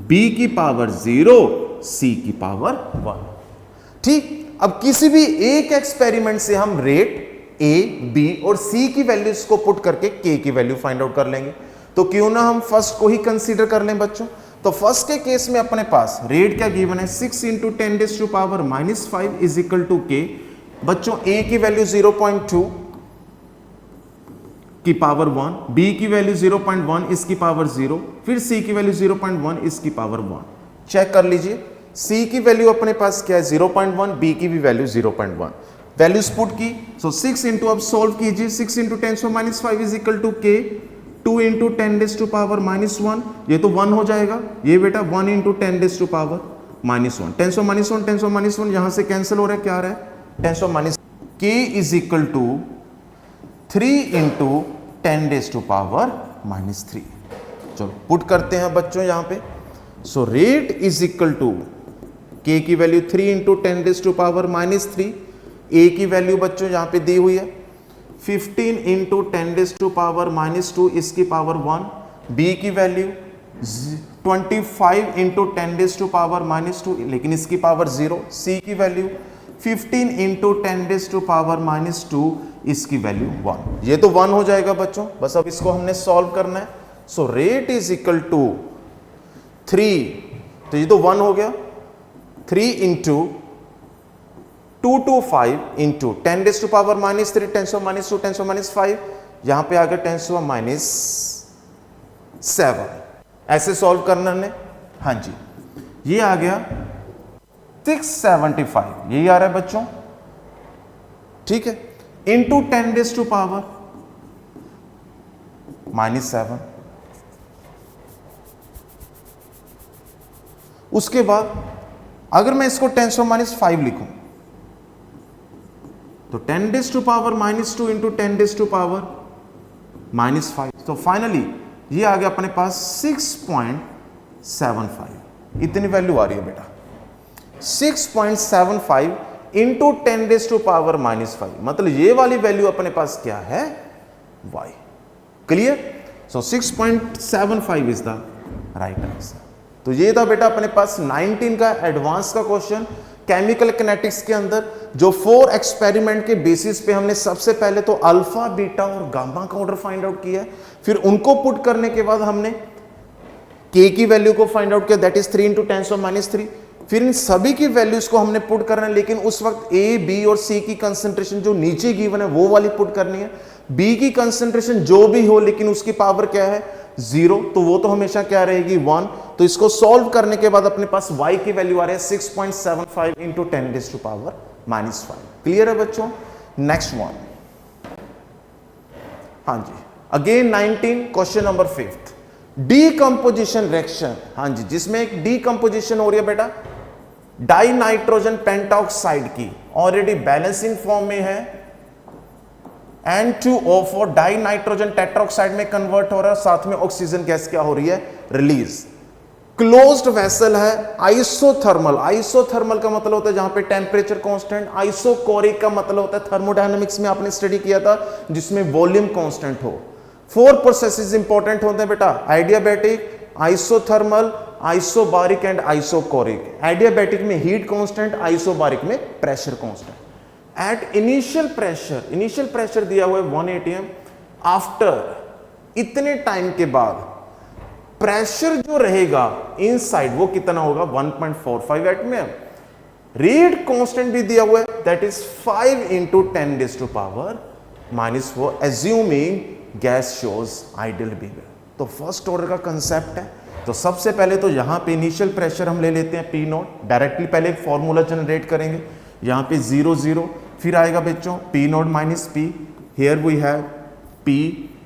बी की power 0, C की power 1। ठीक, अब किसी भी एक एक्सपेरिमेंट से हम रेट ए, बी और सी की वैल्यूज को पुट करके के की वैल्यू फाइंड आउट कर लेंगे। तो क्यों ना हम फर्स्ट को ही कंसीडर कर लें बच्चों। तो फर्स्ट के केस में अपने पास रेट क्या गिवन है? 6 इंटू 10⁻⁻5 इज इक्वल टू के। बच्चों ए की वैल्यू 0.2 की पावर 1, बी की वैल्यू 0.1 इसकी पावर 0, फिर सी की वैल्यू 0.1 इसकी पावर 1। चेक कर लीजिए, सी की वैल्यू अपने पास क्या है? 0.1, बी की भी वैल्यू 0.1। वैल्यूज पुट की, सो 6 इंटू, अब सोल्व कीजिए, 6 इंटू 10⁻⁻5 इज इक्वल टू के, 2 इंटू 10⁻⁻1 ये तो 1 हो जाएगा, ये बेटा 1 इंटू 10⁻⁻1 10⁻1 यहां से कैंसिल हो रहा है, क्या आ रहा है? 10⁻। के इज इक्वल टू 3 इंटू 10⁻³ चलो पुट करते हैं बच्चों यहां पे। So rate is equal to K की वैल्यू 3 इंटू 10⁻³ ए की वैल्यू बच्चों यहां पे दी हुई है 15 इंटू 10⁻², इसकी पावर 1, बी की वैल्यू 25 इंटू 10⁻², लेकिन इसकी पावर 0, सी की वैल्यू 15 इंटू 10⁻², इसकी वैल्यू 1। ये तो 1 हो जाएगा बच्चों, बस अब इसको हमने सॉल्व करना है। So rate is equal to 3, तो ये तो 1 हो गया, 3 इंटू 225 इंटू 10⁻³ 10⁻², 10⁻5, यहां पे आ गया 10⁻7। ऐसे सॉल्व करना है। हाँ जी, ये आ गया 675, यही आ रहा है बच्चों, ठीक है, इंटू 10⁻⁻7। उसके बाद अगर मैं इसको 10⁻5 लिखूं तो 10⁻² इंटू 10⁻5, तो फाइनली ये आ गया अपने पास 6.75, इतनी वैल्यू आ रही है बेटा, 6.75 इंटू 10⁻⁻5, मतलब ये वाली वैल्यू अपने पास क्या है, y। Clear? So 6.75 is the right answer. तो ये था बेटा अपने पास 19 का एडवांस का क्वेश्चन केमिकल किनेटिक्स के अंदर, जो 4 एक्सपेरिमेंट के बेसिस पे हमने सबसे पहले तो अल्फा, बीटा और गामा का ऑर्डर फाइंड आउट किया है, फिर उनको पुट करने के बाद हमने के की वैल्यू को फाइंड आउट किया, दैट इज 3 इंटू 10⁻3, फिर इन सभी की वैल्यूज को हमने पुट करना है, लेकिन उस वक्त ए, बी और सी की कंसंट्रेशन जो नीचे गिवन है वो वाली पुट करनी है। बी की कंसंट्रेशन जो भी हो लेकिन उसकी पावर क्या है, 0, तो वो तो हमेशा क्या रहेगी, 1। तो इसको सॉल्व करने के बाद अपने पास y की वैल्यू आ रही है 6.75 इंटू 10⁻⁻5। क्लियर है बच्चों? नेक्स्ट वन, हाँ जी, again 19, question number 5, decomposition reaction. हाँ जी, जिसमें एक डीकंपोजिशन हो रही है बेटा डाई नाइट्रोजन पेंटॉक्साइड की, ऑलरेडी बैलेंसिंग फॉर्म में है, N2O4 डाई नाइट्रोजन टेट्राऑक्साइड में कन्वर्ट हो रहा है, साथ में ऑक्सीजन गैस क्या हो रही है, रिलीज। क्लोज्ड वेसल है, आइसोथर्मल, आइसोथर्मल का मतलब होता है जहां पे टेम्परेचर कांस्टेंट, आइसोकोरिक का मतलब होता है, थर्मोडायनामिक्स में आपने स्टडी किया था, जिसमें वॉल्यूम कांस्टेंट हो। 4 प्रोसेसेस इंपॉर्टेंट होते हैं बेटा, आइडियाबैटिक, आइसोथर्मल, आइसोबारिक एंड आइसोकोरिक। आइडियाबैटिक में हीट कांस्टेंट, आइसोबारिक में pressure constant. At initial pressure दिया हुआ है 1 atm, आफ्टर इतने टाइम के बाद प्रेशर जो रहेगा इनसाइड वो कितना होगा, 1.45 atm। रेट कांस्टेंट भी दिया हुआ है, that is 5 into 10⁻⁻4, assuming gas shows ideal behaviour. तो फर्स्ट ऑर्डर का कंसेप्ट है। तो सबसे पहले तो यहां पे इनिशियल प्रेशर हम ले लेते हैं P0, डायरेक्टली पहले एक फॉर्मूला जनरेट करेंगे, यहां पे 0 0, फिर आएगा बच्चों P0 minus P, here we have P,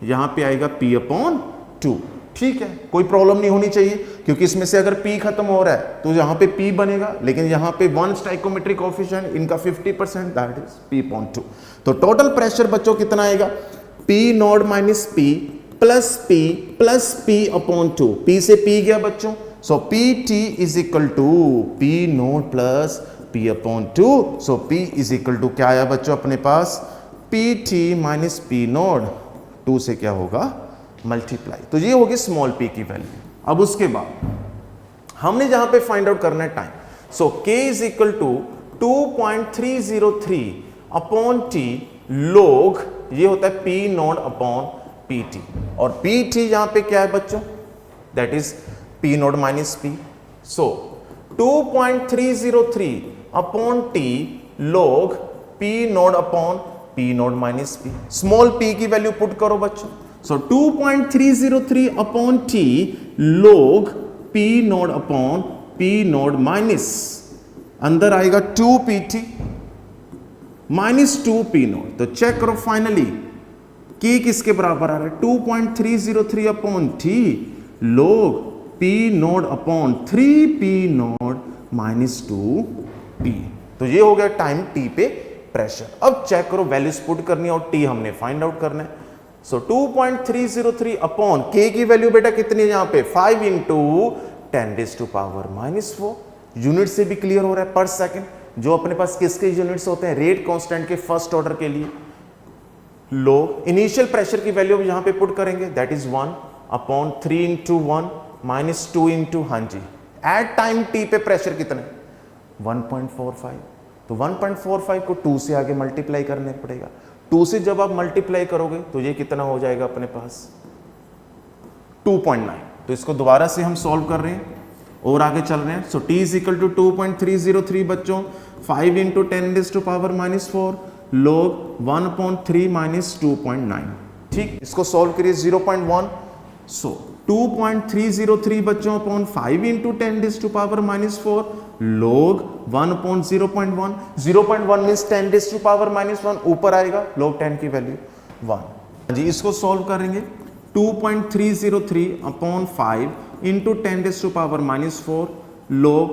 यहां पे आएगा P/2। ठीक है, कोई प्रॉब्लम नहीं होनी चाहिए, क्योंकि इसमें से अगर P खत्म हो रहा है तो यहां पे P बनेगा, लेकिन यहां पे 1 स्टाइकोमेट्रिक कोएफिशिएंट, इनका 50%, दैट इज P/2। तो टोटल प्रेशर बच्चों कितना आएगा, P0 minus P plus P/2। P से P गया बच्चों, so PT is equal to P0 plus P/2। So P is equal to क्या आया बच्चों अपने पास, PT माइनस P0, 2 से क्या होगा मल्टीप्लाई। तो ये होगी स्मॉल p की वैल्यू। अब उसके बाद हमने जहां पे फाइंड आउट करना है time, so K is equal to 2.303 upon T log, ये होता है P0 अपॉन PT, और PT यहां पे क्या है बच्चों, that is P0 minus P। So 2.303 upon T log P0 upon P0 minus P। Small p की वैल्यू पुट करो बच्चों, सो 2.303 upon T log P0 upon P0 minus, अंदर आएगा 2PT माइनस 2P0। तो चेक करो फाइनली K किसके बराबर आ रहा है, 2.303 upon T log P0 upon 3P0 minus 2P। तो ये हो गया टाइम T पे प्रेशर। अब चेक करो, वैल्यूज पुट करनी है और टी हमने फाइंड आउट करना है। सो 2.303 अपॉन के की वैल्यू बेटा कितनी है यहां पे 5 इंटू 10⁻⁻4। यूनिट से भी क्लियर हो रहा है, पर सेकंड, जो अपने पास किसके यूनिट्स होते हैं, रेट कांस्टेंट के फर्स्ट ऑर्डर के लिए। लो इनिशियल प्रेशर की वैल्यू यहां पे पुट करेंगे, that is 1 upon 3 into 1 minus 2 into, हाँ जी, एट टाइम टी पे प्रेशर कितना है 1.45। तो 1.45 को 2 से आगे मल्टीप्लाई करने पड़ेगा। 2 से जब आप मल्टीप्लाई करोगे तो ये कितना हो जाएगा अपने पास 2.9। तो इसको दोबारा से हम सॉल्व कर रहे हैं और आगे चल रहे हैं। So T is equal to 2.303 बच्चों 5 इंटू 10⁻⁻4 log 1/3 माइनस 2.9। ठीक, इसको सॉल्व करिए 0.1। सो 2.303 बच्चों अपॉन 5 इंटू 10⁻⁻4 log 1/0.1। 0.1 मीन्स 10⁻⁻1 ऊपर आएगा, log 10 की वैल्यू 1 जी। इसको सॉल्व करेंगे 2.303 अपॉन 5 इंटू 10⁻⁻4 log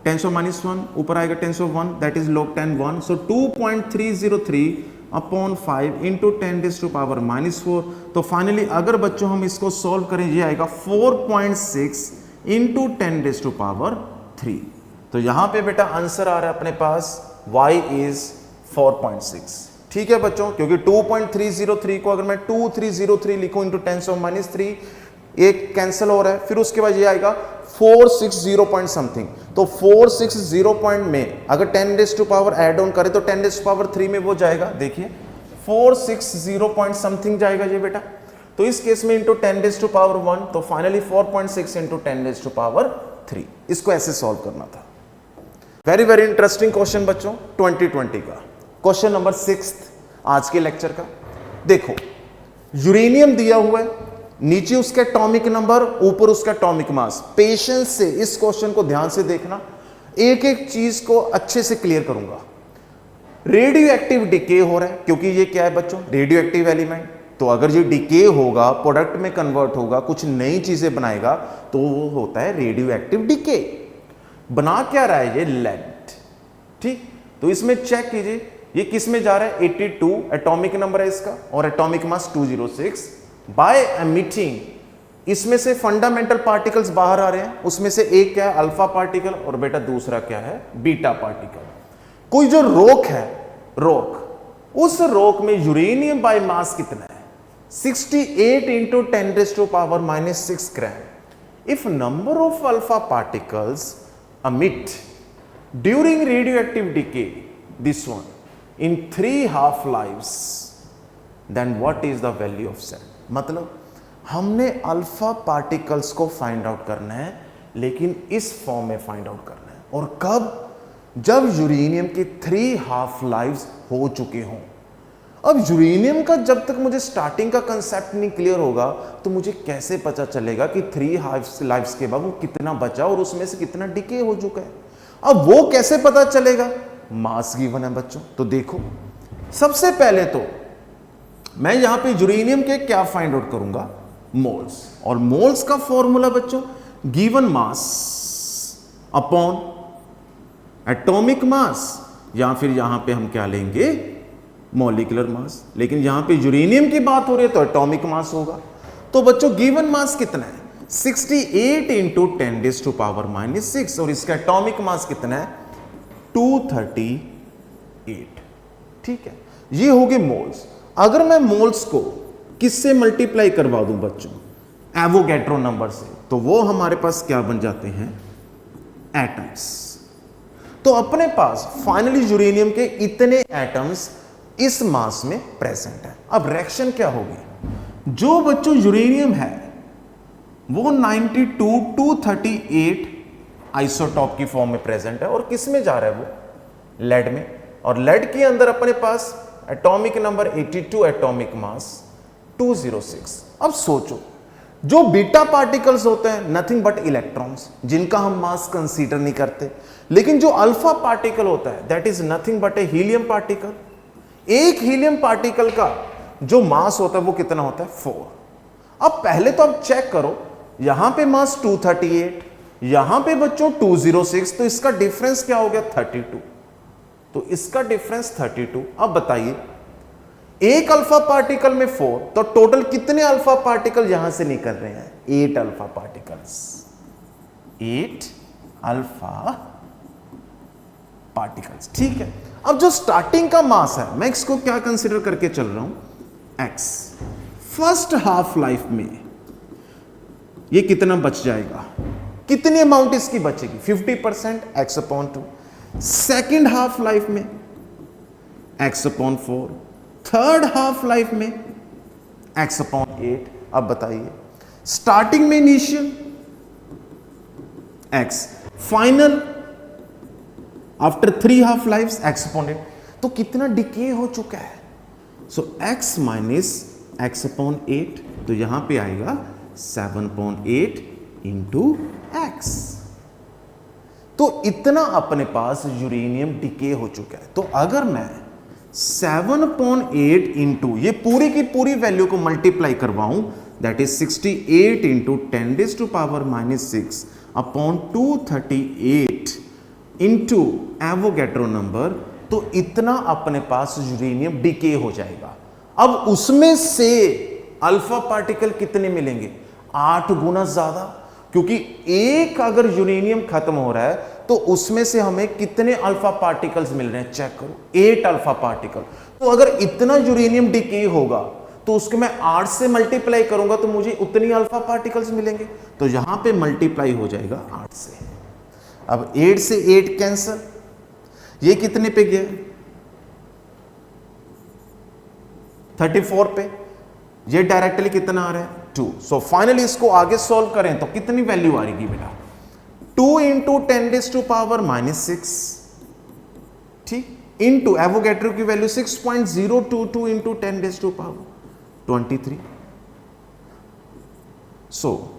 10⁻1 ऊपर आएगा 10⁻1, that is log 10 1। So 2.303 upon 5 into 10⁻⁻4। तो फाइनली अगर बच्चों हम इसको सॉल्व करें ये आएगा 4.6 इंटू 10⁻3। तो यहां पे बेटा आंसर आ रहा है अपने पास y इज 4.6। ठीक है बच्चों, क्योंकि 2.303 को अगर मैं 2303 लिखूं इंटू 10⁻3 एक कैंसिल हो रहा है, फिर उसके बाद ये आएगा 460 पॉइंट समथिंग। तो 460 पॉइंट में अगर 10⁻ऐड ऑन करें तो 10⁻3 में वो जाएगा, देखिए 460 पॉइंट समथिंग जाएगा ये बेटा। तो इस केस में इंटू 10⁻1, तो फाइनली 4.6 इंटू 10⁻3। इसको ऐसे सॉल्व करना था। वेरी वेरी इंटरेस्टिंग क्वेश्चन बच्चों 2020 का। क्वेश्चन नंबर 6 आज के लेक्चर का। देखो यूरेनियम दिया हुआ है, नीचे उसका एटॉमिक नंबर, ऊपर उसका एटॉमिक मास। पेशेंस से इस क्वेश्चन को ध्यान से देखना, एक एक चीज को अच्छे से क्लियर करूंगा। रेडियो एक्टिव डिके हो रहा है, क्योंकि ये क्या है बच्चों, रेडियो एक्टिव एलिमेंट। तो अगर ये डिके होगा, प्रोडक्ट में कन्वर्ट होगा, कुछ नई चीजें बनाएगा, तो वो होता है रेडियो एक्टिव डिके। बना क्या रहा है ये, लेड। ठीक, तो इसमें चेक कीजिए ये किस में जा रहा है, 82 एटॉमिक नंबर है इसका और एटॉमिक मास 206। बाय एमिटिंग इसमें से फंडामेंटल पार्टिकल्स बाहर आ रहे हैं, उसमें से एक क्या है अल्फा पार्टिकल और बेटा दूसरा क्या है बीटा पार्टिकल। कोई जो रोक है, रोक, उस रोक में यूरेनियम बाय मास कितना है 68 into 10⁻⁻6 gram. If number of alpha particles emit during radioactive decay, this one, in 3 half lives, then what is the value of Z? मतलब हमने अल्फा पार्टिकल्स को फाइंड आउट करना है, लेकिन इस फॉर्म में फाइंड आउट करना है। और कब, जब यूरेनियम की 3 हाफ लाइव्स हो चुके हों। अब यूरेनियम का जब तक मुझे स्टार्टिंग का कंसेप्ट नहीं क्लियर होगा तो मुझे कैसे पता चलेगा कि 3 हाफ लाइव्स के बाद वो कितना बचा और उसमें से कितना डिके हो चुका है। अब वो कैसे पता चलेगा, मास गिवन है बच्चों। तो देखो सबसे पहले तो मैं यहां पे यूरेनियम के क्या फाइंड आउट करूंगा, मोल्स। और मोल्स का फॉर्मूला बच्चों given mass upon atomic mass, या फिर यहां पे हम क्या लेंगे मॉलिक्यूलर मास। लेकिन यहां पे यूरेनियम की बात हो रही है तो एटॉमिक मास होगा। तो बच्चों गिवन मास कितना है 68 इंटू 10⁻⁻6 और इसका एटॉमिक मास कितना है 238। ठीक है, ये हो गए मोल्स। अगर मैं मोल्स को किससे मल्टीप्लाई करवा दूं बच्चों, एवोगैड्रो नंबर से, तो वो हमारे पास क्या बन जाते हैं, एटम्स। तो अपने पास फाइनली यूरेनियम के इतने एटम्स इस मास में प्रेजेंट है। अब रिएक्शन क्या होगी, जो बच्चों यूरेनियम है वो 92 238 आइसोटॉप की फॉर्म में प्रेजेंट है, और किस में जा रहा है वो, लेड में। और लेड के अंदर अपने पास एटॉमिक नंबर 82, एटॉमिक मास 206। अब सोचो जो बीटा पार्टिकल्स होते हैं नथिंग बट इलेक्ट्रॉन्स, जिनका हम मास कंसीडर नहीं करते। लेकिन जो अल्फा पार्टिकल होता है that is nothing but A helium particle. एक हीलियम पार्टिकल का जो मास होता है वो कितना होता है 4। अब पहले तो आप चेक करो, यहां पे मास 238, यहां पे बच्चों 206, तो इसका डिफरेंस क्या हो गया 32। तो इसका डिफरेंस 32। अब बताइए एक अल्फा पार्टिकल में 4, तो टोटल कितने अल्फा पार्टिकल यहां से निकल रहे हैं? 8 अल्फा पार्टिकल्स, 8 अल्फा पार्टिकल्स। ठीक है, अब जो स्टार्टिंग का मास है मैं इसको क्या कंसीडर करके चल रहा हूं? x। फर्स्ट हाफ लाइफ में ये कितना बच जाएगा? कितनी अमाउंट इसकी बचेगी? 50%, x/2। सेकेंड हाफ लाइफ में x/4। थर्ड हाफ लाइफ में x/8। अब बताइए स्टार्टिंग में initial x, final after 3 half life x/8। तो कितना डिके हो चुका है? सो x माइनस x/8, तो यहां पे आएगा 7.8 इंटू x। तो इतना अपने पास यूरेनियम डिके हो चुका है। तो अगर मैं 7.8 इंटू ये पूरी की पूरी वैल्यू को मल्टीप्लाई करवाऊं, दैट इज 68 इंटू 10⁻⁻6 अपॉन 238 इंटू एवोगैड्रो नंबर, तो इतना अपने पास यूरेनियम डिके हो जाएगा। अब उसमें से अल्फा पार्टिकल कितने मिलेंगे? 8 गुना ज्यादा, क्योंकि एक अगर यूरेनियम खत्म हो रहा है तो उसमें से हमें कितने अल्फा पार्टिकल्स मिल रहे हैं? चेक करो, 8 अल्फा पार्टिकल। तो अगर इतना यूरेनियम डिके होगा तो उसके मैं 8 से मल्टीप्लाई करूंगा तो मुझे उतनी अल्फा पार्टिकल्स मिलेंगे। तो यहां पे मल्टीप्लाई हो जाएगा 8 से। अब 8 से 8 कैंसल, ये कितने पे गया? 34 पे। ये डायरेक्टली कितना आ रहा है? 2। सो फाइनली इसको आगे सॉल्व करें तो कितनी वैल्यू आ रही बेटा? 2 इंटू 10⁻⁻6, ठीक, इंटू एवोगैड्रो की वैल्यू 6.022 इंटू 10⁻23। सो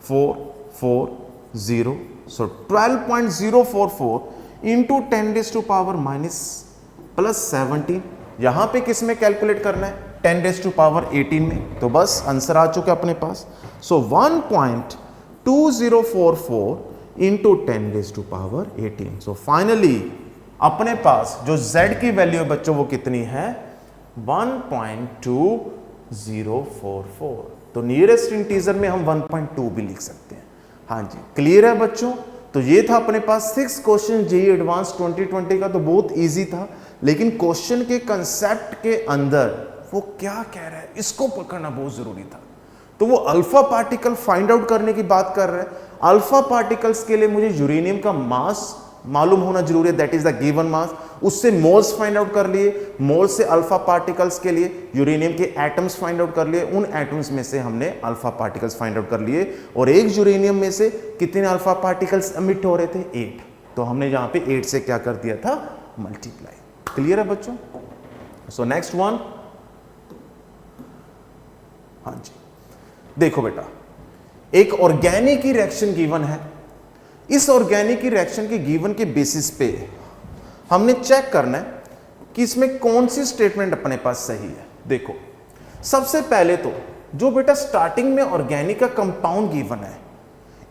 440, सो 12.044 इंटू 10⁻⁻17। यहां पे किस में कैलकुलेट करना है? 10⁻18 में। तो बस आंसर आ चुका अपने पास। सो 1.2044 इंटू 10⁻18। सो फाइनली अपने पास जो z की वैल्यू है बच्चों वो कितनी है? 1.2044। तो नियरेस्ट इंटीजर में हम 1.2 भी लिख सकते हैं। हाँ जी, क्लियर है बच्चों? तो ये था अपने पास 6 क्वेश्चन जेईई एडवांस 2020 का। तो बहुत इजी था, लेकिन क्वेश्चन के कंसेप्ट के अंदर वो क्या कह रहा है इसको पकड़ना बहुत जरूरी था। तो वो अल्फा पार्टिकल फाइंड आउट करने की बात कर रहे हैं। अल्फा पार्टिकल्स के लिए मुझे यूरेनियम का मास मालूम होना जरूरी है, that is the given mass. उससे मोल्स फाइंड आउट कर लिए, मोल से अल्फा पार्टिकल्स के लिए यूरेनियम के एटम्स फाइंड आउट कर लिए, उन एटम्स में से हमने अल्फा पार्टिकल्स फाइंड आउट कर लिए। और एक यूरेनियम में से कितने अल्फा पार्टिकल्स एमिट हो रहे थे? 8। तो हमने यहां पे 8 से क्या कर दिया था? मल्टीप्लाई। क्लियर है बच्चों? So next one. हाँ जी, देखो बेटा, एक ऑर्गेनिक की रिएक्शन गिवन है। इस ऑर्गेनिक की रिएक्शन के गिवन के बेसिस पे हमने चेक करना है कि इसमें कौन सी स्टेटमेंट अपने पास सही है। देखो, सबसे पहले तो जो बेटा स्टार्टिंग में ऑर्गेनिक का कंपाउंड गिवन है,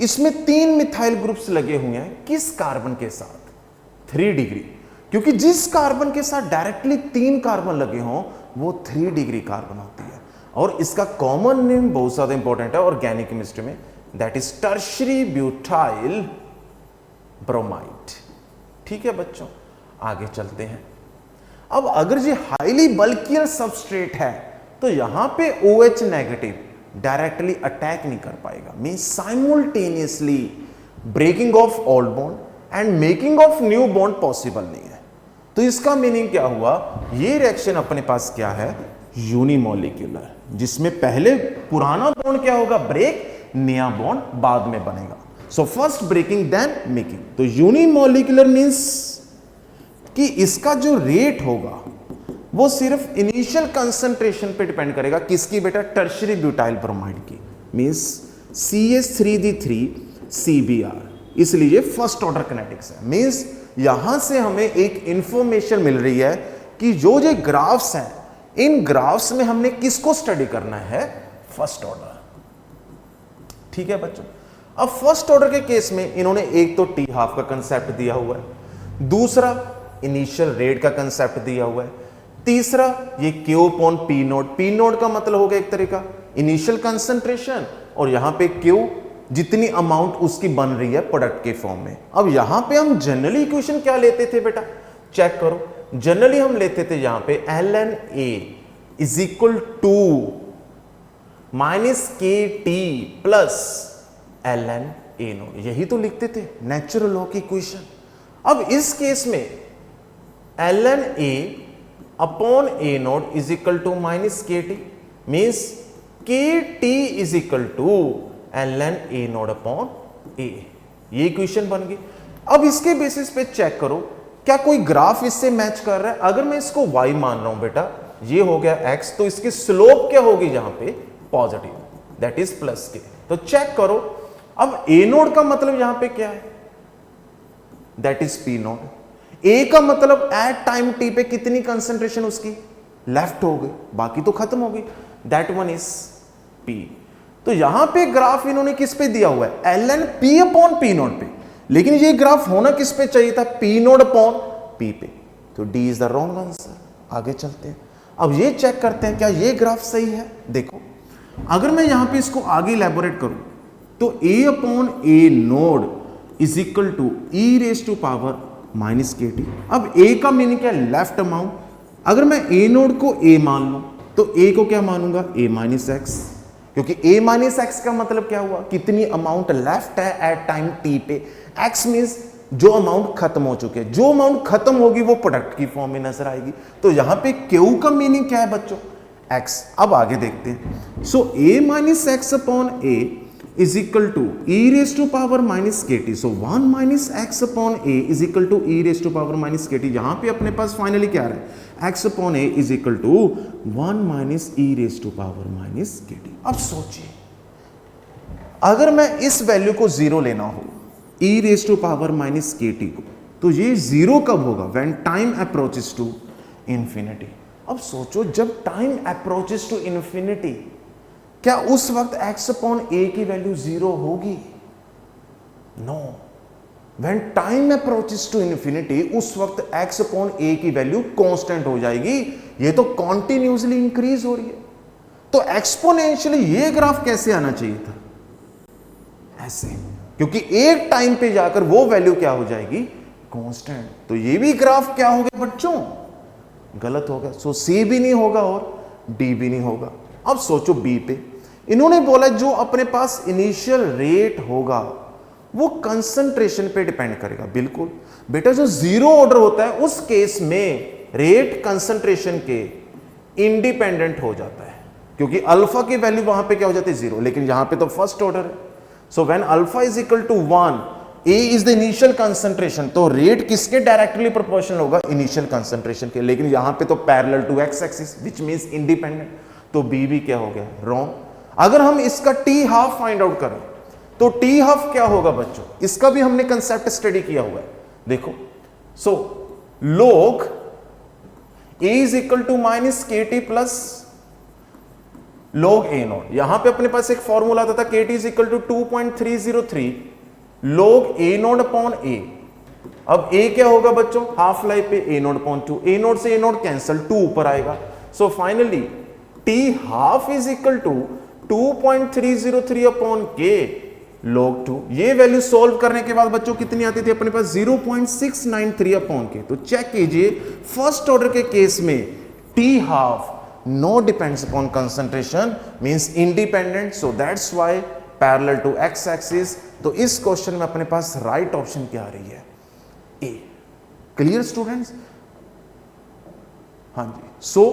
इसमें 3 मिथाइल ग्रुप्स लगे हुए हैं। किस कार्बन के साथ? 3 डिग्री, क्योंकि जिस कार्बन के साथ डायरेक्टली 3 कार्बन लगे हों वो 3 डिग्री कार्बन होती है। और इसका कॉमन नेम बहुत ज्यादा इंपॉर्टेंट है ऑर्गेनिक केमिस्ट्री में, that is tertiary butyl bromide. ठीक है बच्चों, आगे चलते हैं। अब अगर ये हाईली बल्कियल सबस्ट्रेट है तो यहां पे OH नेगेटिव डायरेक्टली अटैक नहीं कर पाएगा, mean simultaneously breaking of old bond and making of new bond possible नहीं है। तो इसका मीनिंग क्या हुआ? ये रिएक्शन अपने पास क्या है? यूनिमॉलिक्यूलर, जिसमें पहले पुराना बॉन्ड क्या होगा? ब्रेक, नया बॉन्ड बाद में बनेगा। So first breaking then making. तो यूनिमॉलिक्यूलर मींस कि इसका जो रेट होगा वो सिर्फ इनिशियल कंसंट्रेशन पे डिपेंड करेगा। किसकी बेटा? टर्शियरी ब्यूटाइल ब्रोमाइड की, मींस CH3D3CBr। इसलिए फर्स्ट ऑर्डर किनेटिक्स है। मींस यहां से हमें एक इंफॉर्मेशन मिल रही है कि जो ये ग्राफ्स हैं, इन ग्राफ्स में हमने किसको स्टडी करना है? First order. ठीक है बच्चों। अब फर्स्ट ऑर्डर के केस में इन्होंने एक तो T हाफ का कंसेप्ट दिया हुआ है, दूसरा इनिशियल रेट का कंसेप्ट दिया हुआ है। तीसरा ये Q upon P note, P note का मतलब हो गया एक तरह का इनिशियल कंसंट्रेशन, और यहां पे Q जितनी अमाउंट उसकी बन रही है प्रोडक्ट के फॉर्म में। अब यहां पे हम जनरली इक्वेशन क्या लेते थे बेटा, चेक करो। जनरली हम लेते थे यहां पे ln A is equal to minus KT plus ln A naught, यही तो लिखते थे नेचुरल लॉ की इक्वेशन। अब इस केस में ln A upon A naught is equal to minus KT, means KT is equal to ln A naught upon A, ये equation बन गई। अब इसके बेसिस पे चेक करो क्या कोई ग्राफ इससे मैच कर रहा है। अगर मैं इसको y मान रहा हूं बेटा, ये हो गया x, तो इसकी स्लोप क्या होगी यहां पे, positive, that is plus k। तो चेक करो, अब A नोट का मतलब यहां पे क्या है, that is P note. A का मतलब एट टाइम t पे कितनी कंसंट्रेशन उसकी लेफ्ट हो गई, बाकी तो खत्म हो गई, दैट वन इज P। तो यहां पे ग्राफ इन्होंने किस पे दिया हुआ है, ln P upon P note पे, लेकिन ये ग्राफ होना किस पे चाहिए था, P नोट अपॉन P पे। तो D is the wrong answer. आगे चलते हैं, अब ये चेक करते हैं क्या ये ग्राफ सही है। देखो अगर मैं यहां पे इसको आगे इलेबोरेट करूं तो A upon A naught is equal to e raise to power minus KT। अब A का मीनिंग क्या है, लेफ्ट अमाउंट। अगर मैं A नोड को A मान लूं तो A को क्या मानूंगा, A माइनस एक्स, क्योंकि A माइनस एक्स का मतलब क्या हुआ, कितनी अमाउंट लेफ्ट है एट टाइम T पे। X मीन्स जो अमाउंट खत्म हो चुके हैं, जो अमाउंट खत्म होगी वो प्रोडक्ट की फॉर्म में नजर आएगी। तो यहां पे Q का मीनिंग क्या है बच्चों, X। अब आगे देखते हैं। So A minus x upon A is equal to e raise to power minus KT। So 1 minus x upon A is equal to e raise to power minus KT। यहां पे अपने पास फाइनली क्या आ रहा है, x upon A is equal to 1 minus e raise to power minus KT। अब सोचिए अगर मैं इस वैल्यू को जीरो लेना हो, e raise to power minus KT को, तो ये जीरो कब होगा, when time approaches to infinity. अब सोचो जब टाइम अप्रोचेस टू इंफिनिटी, क्या उस वक्त x अपॉन A की वैल्यू जीरो होगी, no. When time approaches to infinity, उस वक्त x अपॉन A की वैल्यू कांस्टेंट हो जाएगी। ये तो कॉन्टिन्यूसली इंक्रीज हो रही है, तो एक्सपोनेंशियली ये ग्राफ कैसे आना चाहिए था, ऐसे, क्योंकि एक टाइम पे जाकर वो वैल्यू क्या हो जाएगी, कांस्टेंट। तो ये भी ग्राफ क्या हो गया बच्चों, गलत हो गया। सो C भी नहीं होगा और D भी नहीं होगा। अब सोचो B पे, इन्होंने बोला जो अपने पास इनिशियल रेट होगा वो कंसंट्रेशन पे डिपेंड करेगा। बिल्कुल बेटा, जो जीरो ऑर्डर होता है उस केस में रेट कंसंट्रेशन के इंडिपेंडेंट हो जाता है, क्योंकि अल्फा की वैल्यू वहां पे क्या हो जाती है, जीरो, लेकिन यहां पे तो फर्स्ट ऑर्डर है। So when alpha is equal to 1, A is the initial concentration, तो रेट किसके डायरेक्टली प्रोपोर्शनल होगा, इनिशियल कंसंट्रेशन के, लेकिन यहां पे तो parallel to x axis which means independent. तो B भी क्या हो गया, रॉन्ग। अगर हम इसका T हाफ फाइंड आउट करें तो T हाफ क्या होगा बच्चों, इसका भी हमने कंसेप्ट स्टडी किया हुआ है। देखो, so log A is equal to minus KT plus log A naught. यहां पे अपने पास एक फॉर्मूला आता था KT is equal to 2.303 log A naught upon A। अब A क्या होगा बच्चों, हाफ लाइफ पे A naught upon 2, A naught से A नॉट कैंसल, 2 ऊपर आएगा। So finally T half is equal to 2.303 upon K log 2। ये वैल्यू सॉल्व करने के बाद बच्चों कितनी आती थी अपने पास, 0.693 अपॉन K। तो चेक कीजिए फर्स्ट ऑर्डर के केस में T half no depends upon concentration means independent, so that's why parallel to x axis. तो इस क्वेश्चन में अपने पास राइट ऑप्शन क्या आ रही है, ए। क्लियर स्टूडेंट्स, हाँ जी। सो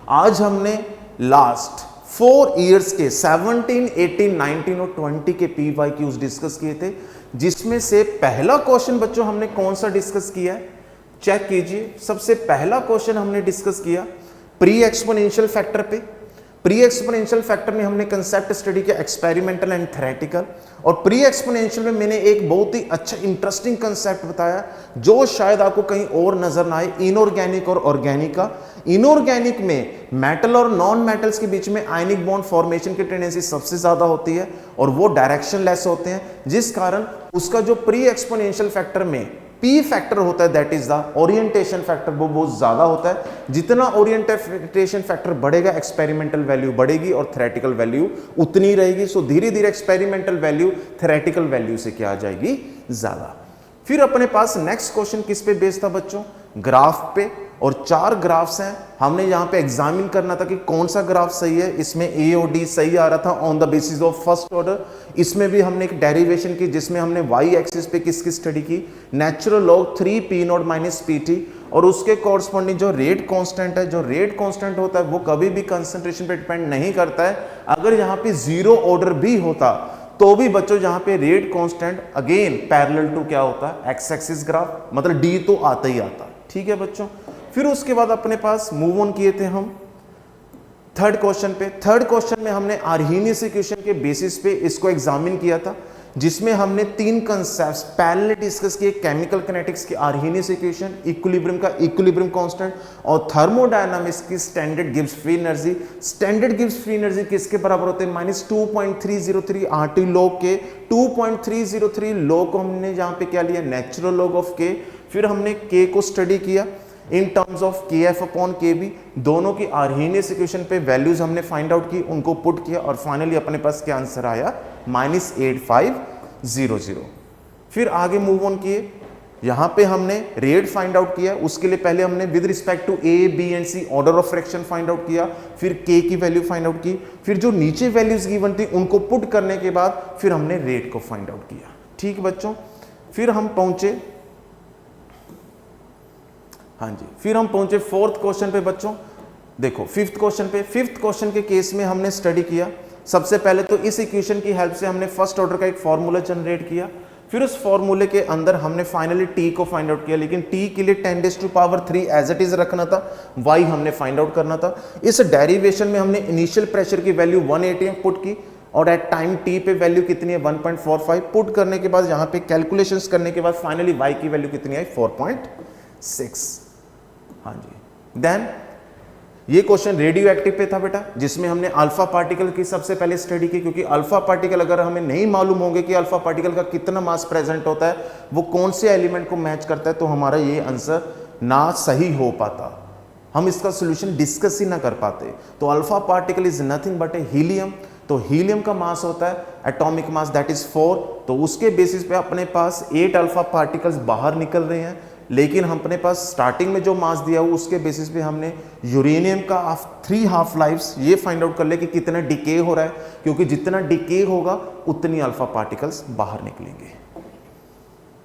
आज हमने लास्ट 4 इयर्स के 17, 18, 19 और 20 के PYQs डिस्कस किए थे, जिसमें से पहला क्वेश्चन बच्चों हमने कौन सा डिस्कस किया है, चेक कीजिए। सबसे पहला क्वेश्चन हमने डिस्कस किया प्री एक्सपोनेंशियल फैक्टर पे। प्री एक्सपोनेंशियल फैक्टर में हमने कंसेप्ट स्टडी किया एक्सपेरिमेंटल एंड थ्योरेटिकल, और प्री एक्सपोनेंशियल में मैंने एक बहुत ही अच्छा इंटरेस्टिंग कंसेप्ट बताया जो शायद आपको कहीं और नजर ना आए, इनऑर्गेनिक और ऑर्गेनिक का। इनऑर्गेनिक में मेटल और नॉन मेटल्स के बीच में आयनिक बॉन्ड फॉर्मेशन की टेंडेंसी सबसे ज्यादा होती है और वो डायरेक्शन लेस होते हैं, जिस कारण उसका जो प्री एक्सपोनेंशियल फैक्टर में पी फैक्टर होता है that is the orientation factor, वो बहुत ज्यादा होता है। जितना ओरिएंटेशन फैक्टर बढ़ेगा एक्सपेरिमेंटल वैल्यू बढ़ेगी और थ्योरेटिकल वैल्यू उतनी रहेगी। सो धीरे धीरे एक्सपेरिमेंटल वैल्यू थ्योरेटिकल वैल्यू से क्या आ जाएगी, ज्यादा। फिर अपने पास नेक्स्ट क्वेश्चन किस पे बेस्ड था बच्चों, ग्राफ पे, और 4 ग्राफ्स हैं। हमने यहाँ पे एग्जामिन करना था कि कौन सा ग्राफ सही है। इसमें ए और डी सही आ रहा था on the basis of first order. इसमें भी हमने एक डेरिवेशन की जिसमें हमने वाई एक्सिस पे किसकी स्टडी की, natural log 3 P naught minus P T, और उसके कॉरस्पॉन्डिंग जो रेट कांस्टेंट है, जो रेट कांस्टेंट होता है वो कभी भी कंसंट्रेशन पे डिपेंड नहीं करता है। अगर यहाँ पे 0 ऑर्डर भी होता तो भी बच्चों यहाँ पे rate constant again parallel to क्या होता है, एक्स एक्सिस ग्राफ, मतलब डी तो आता ही आता। ठीक है बच्चों। फिर उसके बाद अपने पास मूव ऑन किए थे हम थर्ड क्वेश्चन पे। थर्ड क्वेश्चन में हमने आर्हीनियस इक्वेशन के बेसिस पे इसको एग्जामिन किया था, जिसमें हमने 3 कंसेप्ट्स पैरेलल डिस्कस किए, केमिकल किनेटिक्स की आर्हीनियस इक्वेशन, इक्विलिब्रियम का इक्विलिब्रियम कांस्टेंट, और थर्मोडायनामिक्स की standard Gibbs free energy. Standard Gibbs free energy किसके बराबर होते हैं, -2.303 आरटी लॉग के। 2.303 लॉग को हमने यहाँ पे क्या लिया, नेचुरल लॉग ऑफ के। फिर हमने के को स्टडी किया इन टर्म्स ऑफ के एफ अपॉन के बी। दोनों की आर्हीनियस इक्वेशन पे वैल्यूज हमने फाइंड आउट की, उनको पुट किया, और फाइनली अपने पास क्या आंसर आया, -8500। फिर आगे मूव ऑन किए, यहां पे हमने रेट फाइंड आउट किया। उसके लिए पहले हमने with respect to A B and C order of fraction find out किया, फिर के की वैल्यू फाइंड आउट की, फिर जो नीचे वैल्यूज गिवन थी उनको पुट करने के बाद फिर हमने रेट को फाइंड आउट किया। ठीक बच्चों। फिर हम पहुंचे, हाँ जी, फिर हम पहुंचे फोर्थ क्वेश्चन पे बच्चों। देखो फिफ्थ क्वेश्चन पे, फिफ्थ क्वेश्चन के केस में हमने स्टडी किया। सबसे पहले तो इस इक्वेशन की हेल्प से हमने फर्स्ट ऑर्डर का एक फॉर्मूला जनरेट किया। फिर उस फॉर्मूले के अंदर हमने फाइनली टी को फाइंड आउट किया, लेकिन टी के लिए 10⁻³ एज इट इज रखना था, वाई हमने फाइंड आउट करना था। इस डेरिवेशन में हमने इनिशियल प्रेशर की वैल्यू 180 पुट की, और एट टाइम टी पे वैल्यू कितनी है, 1.45 पुट करने के बाद यहाँ पे कैलकुलेशंस करने के बाद फाइनली वाई की वैल्यू कितनी आई, 4.6। हाँ जी। देन ये क्वेश्चन रेडियो एक्टिव पे था बेटा, जिसमें हमने अल्फा पार्टिकल की सबसे पहले स्टडी की, क्योंकि अल्फा पार्टिकल अगर हमें नहीं मालूम होंगे कि अल्फा पार्टिकल का कितना मास प्रेजेंट होता है, वो कौन से एलिमेंट को मैच करता है, तो हमारा ये आंसर ना सही हो पाता, हम इसका सोल्यूशन डिस्कस ही ना कर पाते। तो alpha particle is nothing but A helium. तो हीलियम का मास होता है एटॉमिक मास दैट इज 4। तो उसके बेसिस पे अपने पास 8 अल्फा पार्टिकल्स बाहर निकल रहे हैं, लेकिन हम अपने पास स्टार्टिंग में जो मास दिया हुआ उसके बेसिस पे हमने यूरेनियम का 3 हाफ लाइफ्स ये फाइंड आउट कर ले कि कितना डिके हो रहा है, क्योंकि जितना डिके होगा उतनी अल्फा पार्टिकल्स बाहर निकलेंगे।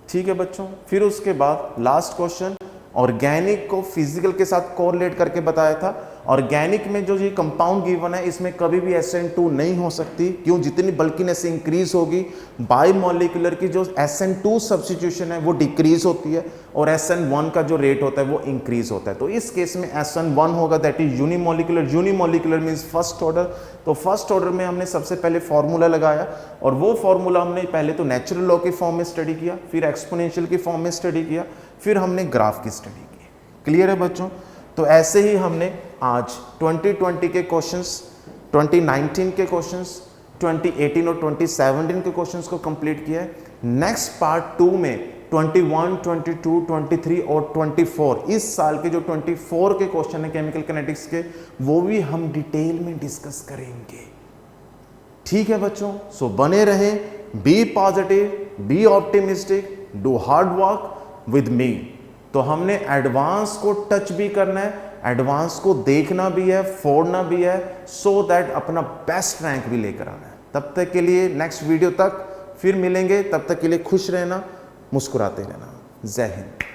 ठीक है बच्चों। फिर उसके बाद लास्ट क्वेश्चन, ऑर्गेनिक को फिजिकल के साथ कोरिलेट करके बताया था। ऑर्गेनिक में जो ये कंपाउंड गिवन है इसमें कभी भी SN2 नहीं हो सकती, क्यों, जितनी बल्कीनेस इंक्रीज होगी बायोमोलिकुलर की जो SN2 सब्स्टिट्यूशन है वो डिक्रीज होती है, और SN1 का जो रेट होता है वो इंक्रीज होता है। तो इस केस में SN1 होगा that is unimolecular. Unimolecular means first order. तो फर्स्ट ऑर्डर में हमने सबसे पहले फॉर्मूला लगाया, और वो फॉर्मूला हमने पहले तो नेचुरल लॉ के फॉर्म में स्टडी किया, फिर एक्सपोनेंशियल के फॉर्म में स्टडी किया, फिर हमने ग्राफ की स्टडी की। क्लियर है बच्चों। तो ऐसे ही हमने आज 2020 के क्वेश्चंस, 2019 के क्वेश्चंस, 2018 और 2017 के क्वेश्चंस को कंप्लीट किया है। नेक्स्ट पार्ट 2 में 21, 22, 23 और 24 इस साल के जो 24 के क्वेश्चन है केमिकल किनेटिक्स के, वो भी हम डिटेल में डिस्कस करेंगे। ठीक है बच्चों। सो बने रहें, be positive, be optimistic, do hard work with me. तो हमने एडवांस को टच भी करना है, एडवांस को देखना भी है, फोड़ना भी है, सो दैट अपना बेस्ट रैंक भी लेकर आना है। तब तक के लिए नेक्स्ट वीडियो तक फिर मिलेंगे, तब तक के लिए खुश रहना, मुस्कुराते रहना। जय हिंद।